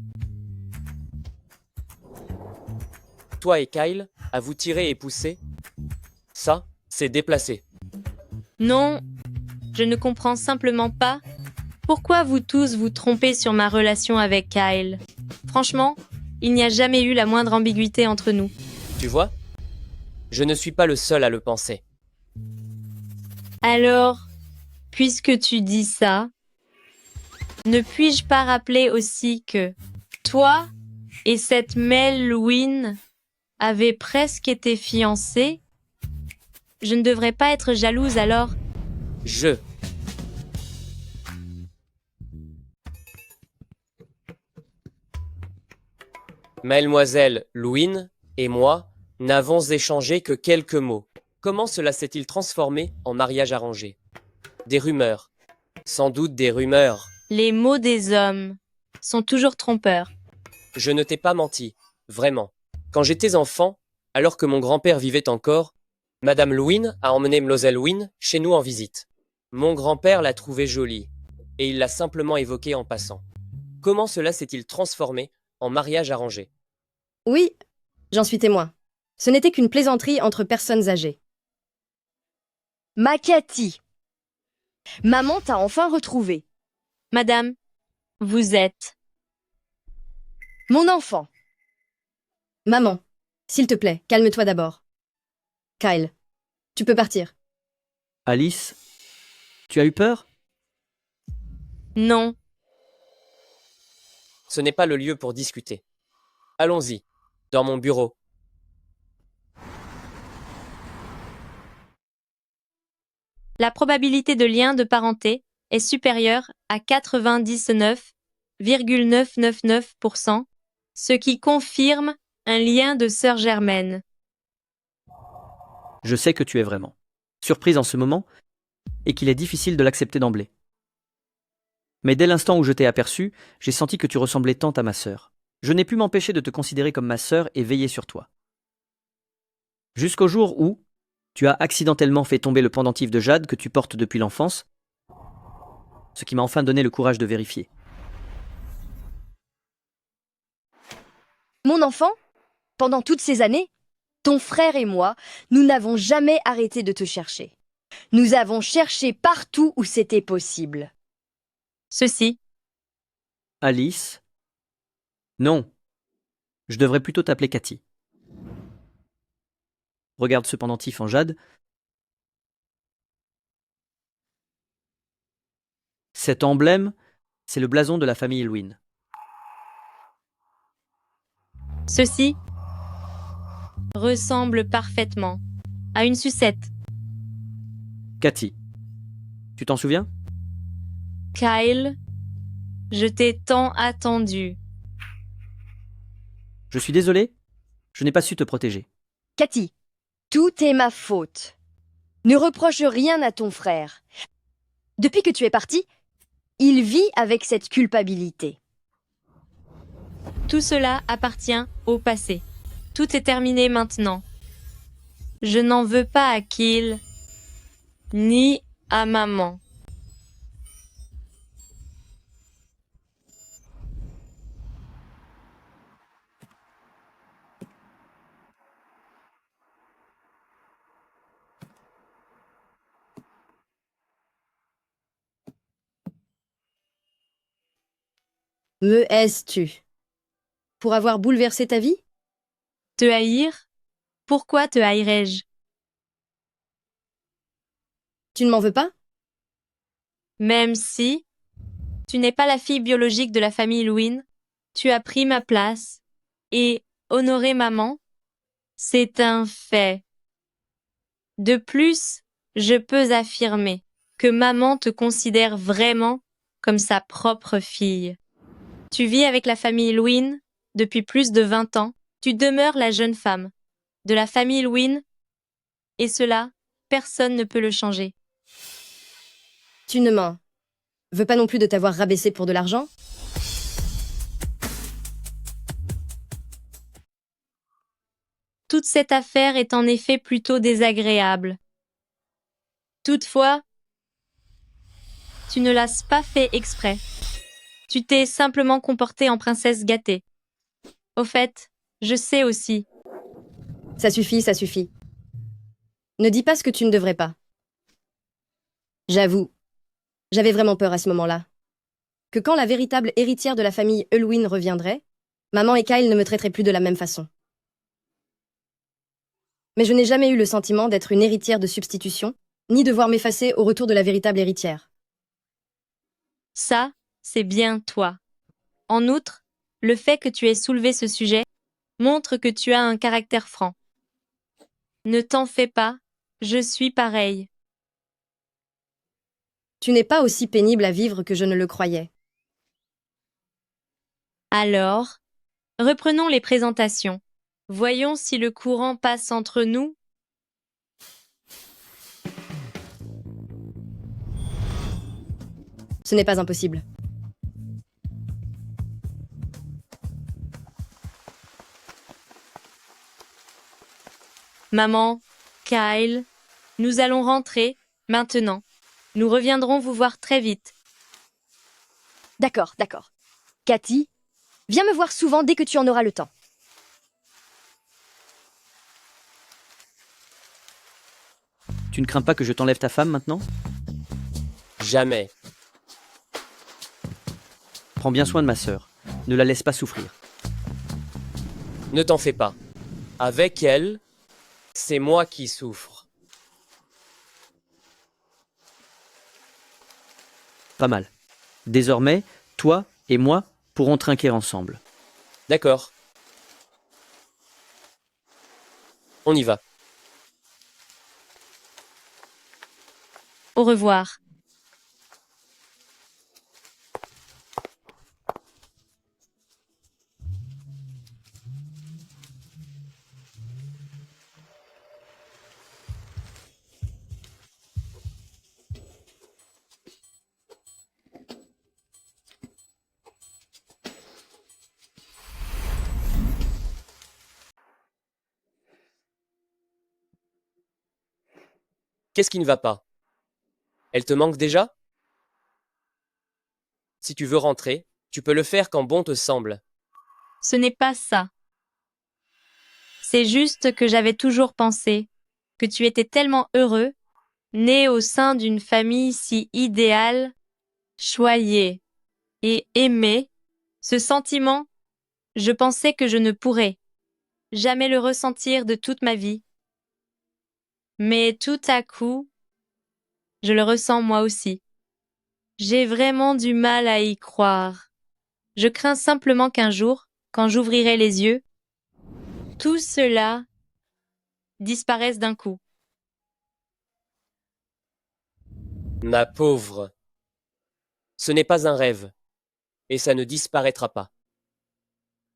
Toi et Kyle, à vous tirer et pousser, ça, c'est déplacé. Non, je ne comprends simplement pas pourquoi vous tous vous trompez sur ma relation avec Kyle. Franchement, il n'y a jamais eu la moindre ambiguïté entre nous. Tu vois? Je ne suis pas le seul à le penser. Alors, puisque tu dis ça, ne puis-je pas rappeler aussi que toi et cette Mel Lewin avait presque été fiancée. Je ne devrais pas être jalouse alors. Je. Mademoiselle Louine et moi n'avons échangé que quelques mots. Comment cela s'est-il transformé en mariage arrangé? Des rumeurs. Sans doute des rumeurs. Les mots des hommes sont toujours trompeurs. Je ne t'ai pas menti, vraiment. Quand j'étais enfant, alors que mon grand-père vivait encore, Madame Louine a emmené Mlle Louine chez nous en visite. Mon grand-père l'a trouvée jolie, et il l'a simplement évoquée en passant. Comment cela s'est-il transformé en mariage arrangé? Oui, j'en suis témoin. Ce n'était qu'une plaisanterie entre personnes âgées. Ma Cathy, maman t'a enfin retrouvée. Madame, vous êtes... Mon enfant. Maman, s'il te plaît, calme-toi d'abord. Kyle, tu peux partir. Alice, tu as eu peur? Non. Ce n'est pas le lieu pour discuter. Allons-y, dans mon bureau. La probabilité de lien de parenté est supérieure à 99,999%, ce qui confirme un lien de sœur germaine. Je sais que tu es vraiment surprise en ce moment et qu'il est difficile de l'accepter d'emblée. Mais dès l'instant où je t'ai aperçu, j'ai senti que tu ressemblais tant à ma sœur. Je n'ai pu m'empêcher de te considérer comme ma sœur et veiller sur toi. Jusqu'au jour où tu as accidentellement fait tomber le pendentif de jade que tu portes depuis l'enfance, ce qui m'a enfin donné le courage de vérifier. Mon enfant, pendant toutes ces années, ton frère et moi, nous n'avons jamais arrêté de te chercher. Nous avons cherché partout où c'était possible. Ceci. Alice? Non. Je devrais plutôt t'appeler Cathy. Regarde ce pendentif en jade. Cet emblème, c'est le blason de la famille Louine. Ceci ressemble parfaitement à une sucette. Cathy, tu t'en souviens? Kyle, je t'ai tant attendu. Je suis désolé, je n'ai pas su te protéger. Cathy, tout est ma faute. Ne reproche rien à ton frère. Depuis que tu es partie, il vit avec cette culpabilité. Tout cela appartient au passé. Tout est terminé maintenant. Je n'en veux pas à Kyle, ni à maman. Me haises-tu? Pour avoir bouleversé ta vie? Te haïr? Pourquoi te haïrais-je? Tu ne m'en veux pas? Même si tu n'es pas la fille biologique de la famille Louine, tu as pris ma place et honoré maman. C'est un fait. De plus, je peux affirmer que maman te considère vraiment comme sa propre fille. Tu vis avec la famille Louine depuis plus de 20 ans. Tu demeures la jeune femme de la famille Louine et cela, personne ne peut le changer. Tu ne m'en veux pas non plus de t'avoir rabaissé pour de l'argent? Toute cette affaire est en effet plutôt désagréable. Toutefois, tu ne l'as pas fait exprès. Tu t'es simplement comportée en princesse gâtée. Au fait, je sais aussi. Ça suffit, ça suffit. Ne dis pas ce que tu ne devrais pas. J'avoue, j'avais vraiment peur à ce moment-là. Que quand la véritable héritière de la famille Elwyn reviendrait, maman et Kyle ne me traiteraient plus de la même façon. Mais je n'ai jamais eu le sentiment d'être une héritière de substitution, ni devoir m'effacer au retour de la véritable héritière. Ça, c'est bien toi. En outre, le fait que tu aies soulevé ce sujet montre que tu as un caractère franc. Ne t'en fais pas, je suis pareil. Tu n'es pas aussi pénible à vivre que je ne le croyais. Alors, reprenons les présentations. Voyons si le courant passe entre nous. Ce n'est pas impossible. Maman, Kyle, nous allons rentrer, maintenant. Nous reviendrons vous voir très vite. D'accord, d'accord. Cathy, viens me voir souvent dès que tu en auras le temps. Tu ne crains pas que je t'enlève ta femme maintenant? Jamais. Prends bien soin de ma sœur. Ne la laisse pas souffrir. Ne t'en fais pas. Avec elle, c'est moi qui souffre. Pas mal. Désormais, toi et moi pourrons trinquer ensemble. D'accord. On y va. Au revoir. Qu'est-ce qui ne va pas? Elle te manque déjà? Si tu veux rentrer, tu peux le faire quand bon te semble. Ce n'est pas ça. C'est juste que j'avais toujours pensé que tu étais tellement heureux, né au sein d'une famille si idéale, choyée et aimée. Ce sentiment, je pensais que je ne pourrais jamais le ressentir de toute ma vie. Mais tout à coup, je le ressens moi aussi. J'ai vraiment du mal à y croire. Je crains simplement qu'un jour, quand j'ouvrirai les yeux, tout cela disparaisse d'un coup. Ma pauvre. Ce n'est pas un rêve, et ça ne disparaîtra pas.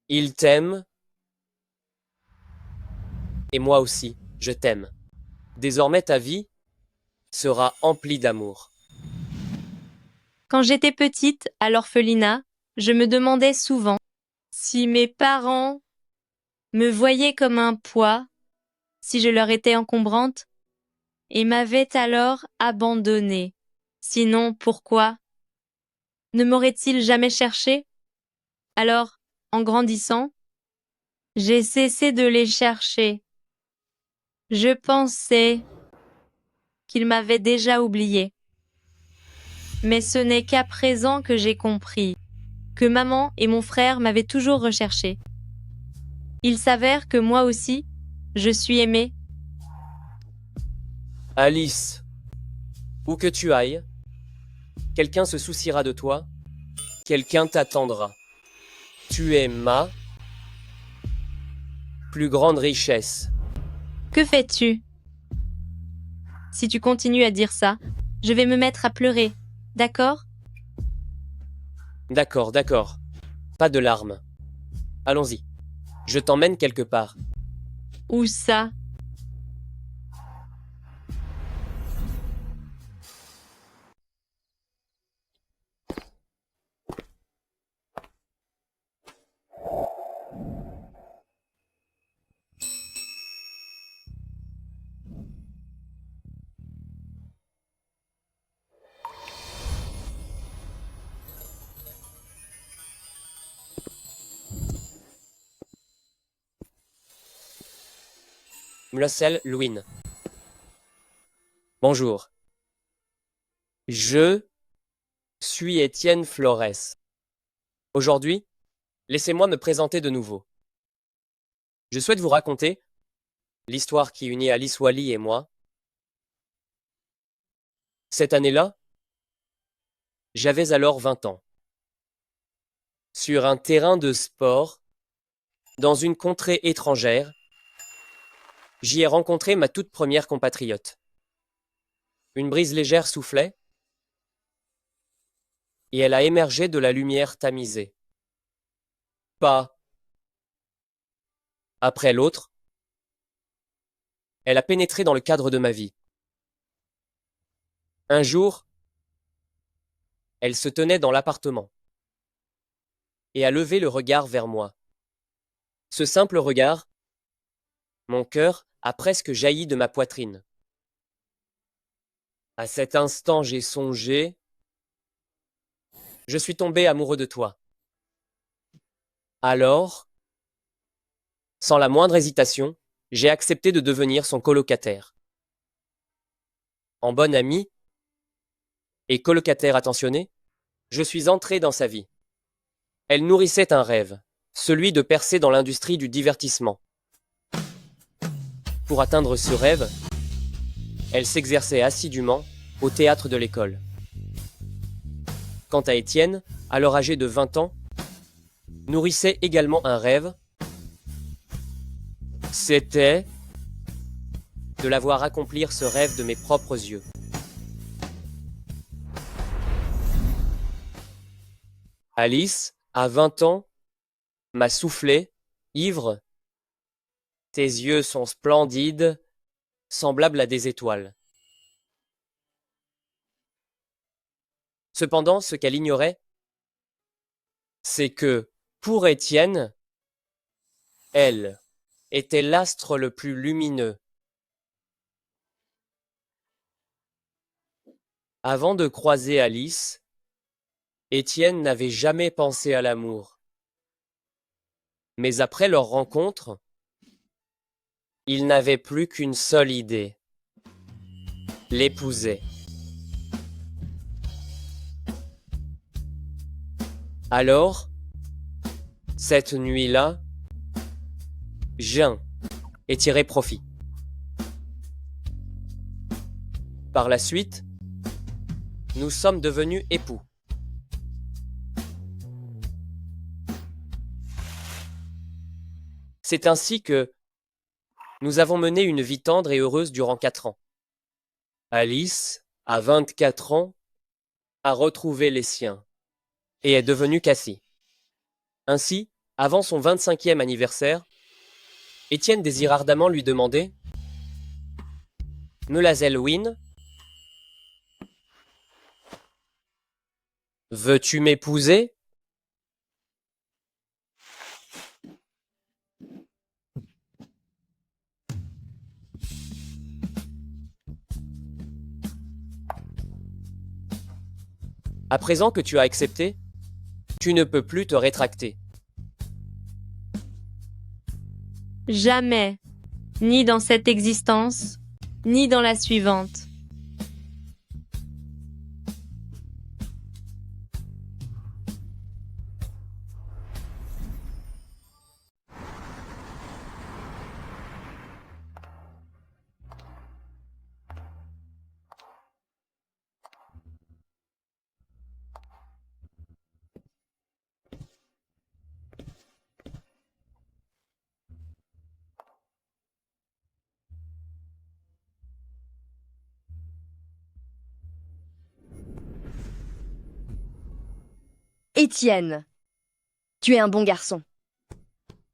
Il t'aime, et moi aussi, je t'aime. Désormais ta vie sera emplie d'amour. Quand j'étais petite, à l'orphelinat, je me demandais souvent si mes parents me voyaient comme un poids, si je leur étais encombrante, et m'avaient alors abandonnée. Sinon, pourquoi? Ne m'auraient-ils jamais cherché? Alors, en grandissant, j'ai cessé de les chercher. Je pensais qu'ils m'avaient déjà oublié. Mais ce n'est qu'à présent que j'ai compris que maman et mon frère m'avaient toujours recherché. Il s'avère que moi aussi, je suis aimée. Alice, où que tu ailles, quelqu'un se souciera de toi, quelqu'un t'attendra. Tu es ma plus grande richesse. Que fais-tu? Si tu continues à dire ça, je vais me mettre à pleurer, d'accord? D'accord, d'accord. Pas de larmes. Allons-y. Je t'emmène quelque part. Où ça? Mlocel Louine. Bonjour. Je suis Étienne Flores. Aujourd'hui, laissez-moi me présenter de nouveau. Je souhaite vous raconter l'histoire qui unit Alice Wally et moi. Cette année-là, j'avais alors 20 ans. Sur un terrain de sport, Dans une contrée étrangère, j'y ai rencontré ma toute première compatriote. Une brise légère soufflait, et elle a émergé de la lumière tamisée. Pas après l'autre, elle a pénétré dans le cadre de ma vie. Un jour, elle se tenait dans l'appartement et a levé le regard vers moi. Ce simple regard, mon cœur a presque jailli de ma poitrine. À cet instant, j'ai songé, je suis tombé amoureux de toi. Alors, sans la moindre hésitation, j'ai accepté de devenir son colocataire. En bon ami et colocataire attentionné, je suis entré dans sa vie. Elle nourrissait un rêve, celui de percer dans l'industrie du divertissement. Pour atteindre ce rêve, elle s'exerçait assidûment au théâtre de l'école. Quant à Étienne, alors âgé de 20 ans, nourrissait également un rêve. C'était de la voir accomplir ce rêve de mes propres yeux. Alice, à 20 ans, m'a soufflé, ivre. Tes yeux sont splendides, semblables à des étoiles. Cependant, ce qu'elle ignorait, c'est que, pour Étienne, elle était l'astre le plus lumineux. Avant de croiser Alice, Étienne n'avait jamais pensé à l'amour. Mais après leur rencontre, il n'avait plus qu'une seule idée, l'épouser. Alors, cette nuit-là, Jean et tiré profit. Par la suite, nous sommes devenus époux. C'est ainsi que nous avons mené une vie tendre et heureuse durant 4 ans. Alice, à 24 ans, a retrouvé les siens et est devenue Cassie. Ainsi, avant son 25e anniversaire, Étienne désire ardemment lui demander « Melazel Win, veux-tu m'épouser ?» À présent que tu as accepté, tu ne peux plus te rétracter. Jamais, ni dans cette existence, ni dans la suivante. Étienne, tu es un bon garçon.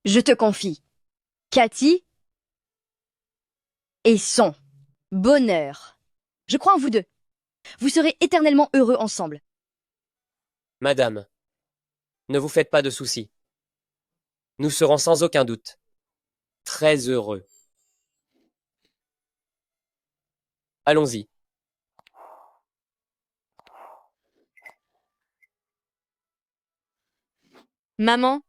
Je te confie, Cathy et son bonheur. Je crois en vous deux. Vous serez éternellement heureux ensemble. Madame, ne vous faites pas de soucis. Nous serons sans aucun doute très heureux. Allons-y. Maman,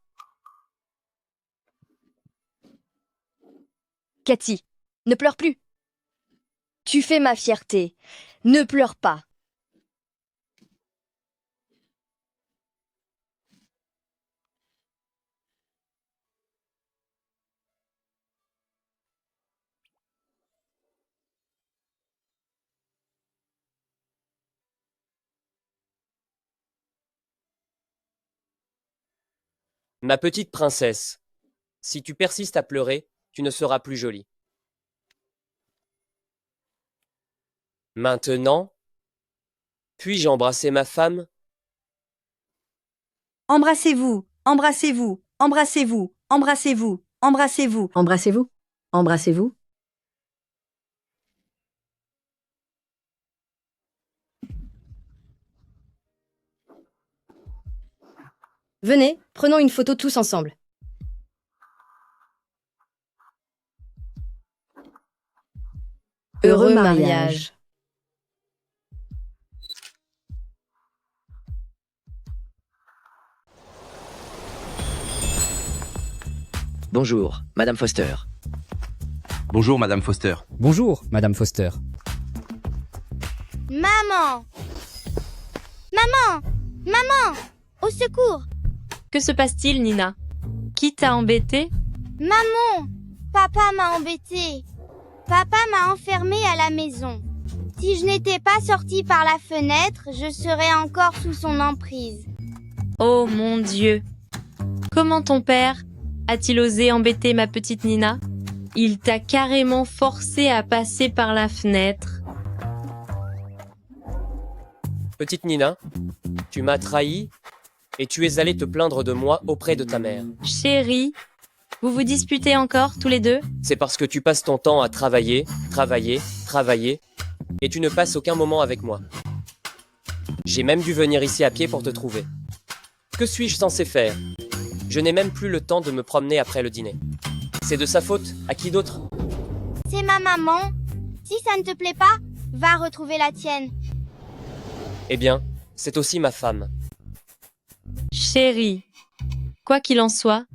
Cathy, ne pleure plus. Tu fais ma fierté. Ne pleure pas. Ma petite princesse, Si tu persistes à pleurer, tu ne seras plus jolie. Maintenant, puis-je embrasser ma femme? Embrassez-vous, embrassez-vous, embrassez-vous, embrassez-vous, embrassez-vous. Embrassez-vous. Embrassez-vous. Venez, prenons une photo tous ensemble. Heureux mariage. Bonjour, Madame Foster. Bonjour, Madame Foster. Bonjour, Madame Foster. Maman! Maman! Maman! Au secours! Que se passe-t-il, Nina? Qui t'a embêté? Maman! Papa m'a embêtée. Papa m'a enfermée à la maison. Si je n'étais pas sortie par la fenêtre, je serais encore sous son emprise. Oh mon Dieu! Comment ton père a-t-il osé embêter ma petite Nina? Il t'a carrément forcé à passer par la fenêtre. Petite Nina, tu m'as trahi et tu es allée te plaindre de moi auprès de ta mère. Chérie, vous vous disputez encore tous les deux? C'est parce que tu passes ton temps à travailler, travailler, travailler, et tu ne passes aucun moment avec moi. J'ai même dû venir ici à pied pour te trouver. Que suis-je censé faire? Je n'ai même plus le temps de me promener après le dîner. C'est de sa faute? À qui d'autre? C'est ma maman. Si ça ne te plaît pas, va retrouver la tienne. Eh bien, c'est aussi ma femme. Chérie, quoi qu'il en soit,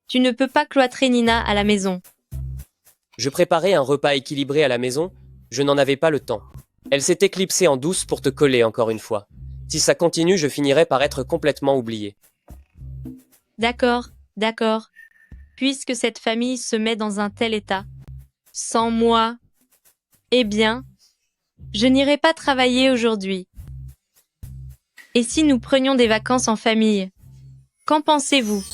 tu ne peux pas cloîtrer Nina à la maison. Je préparais un repas équilibré à la maison, je n'en avais pas le temps. Elle s'est éclipsée en douce pour te coller encore une fois. Si ça continue, je finirai par être complètement oublié. D'accord, d'accord. Puisque cette famille se met dans un tel état, sans moi, eh bien, je n'irai pas travailler aujourd'hui. Et si nous prenions des vacances en famille? Qu'en pensez-vous?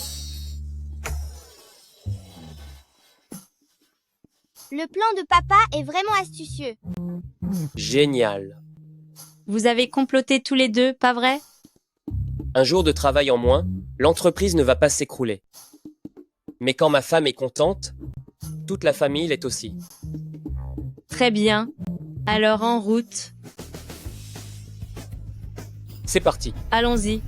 Le plan de papa est vraiment astucieux. Génial. Vous avez comploté tous les deux, pas vrai? Un jour de travail en moins, l'entreprise ne va pas s'écrouler. Mais quand ma femme est contente, toute la famille l'est aussi. Très bien. Alors en route. C'est parti. Allons-y.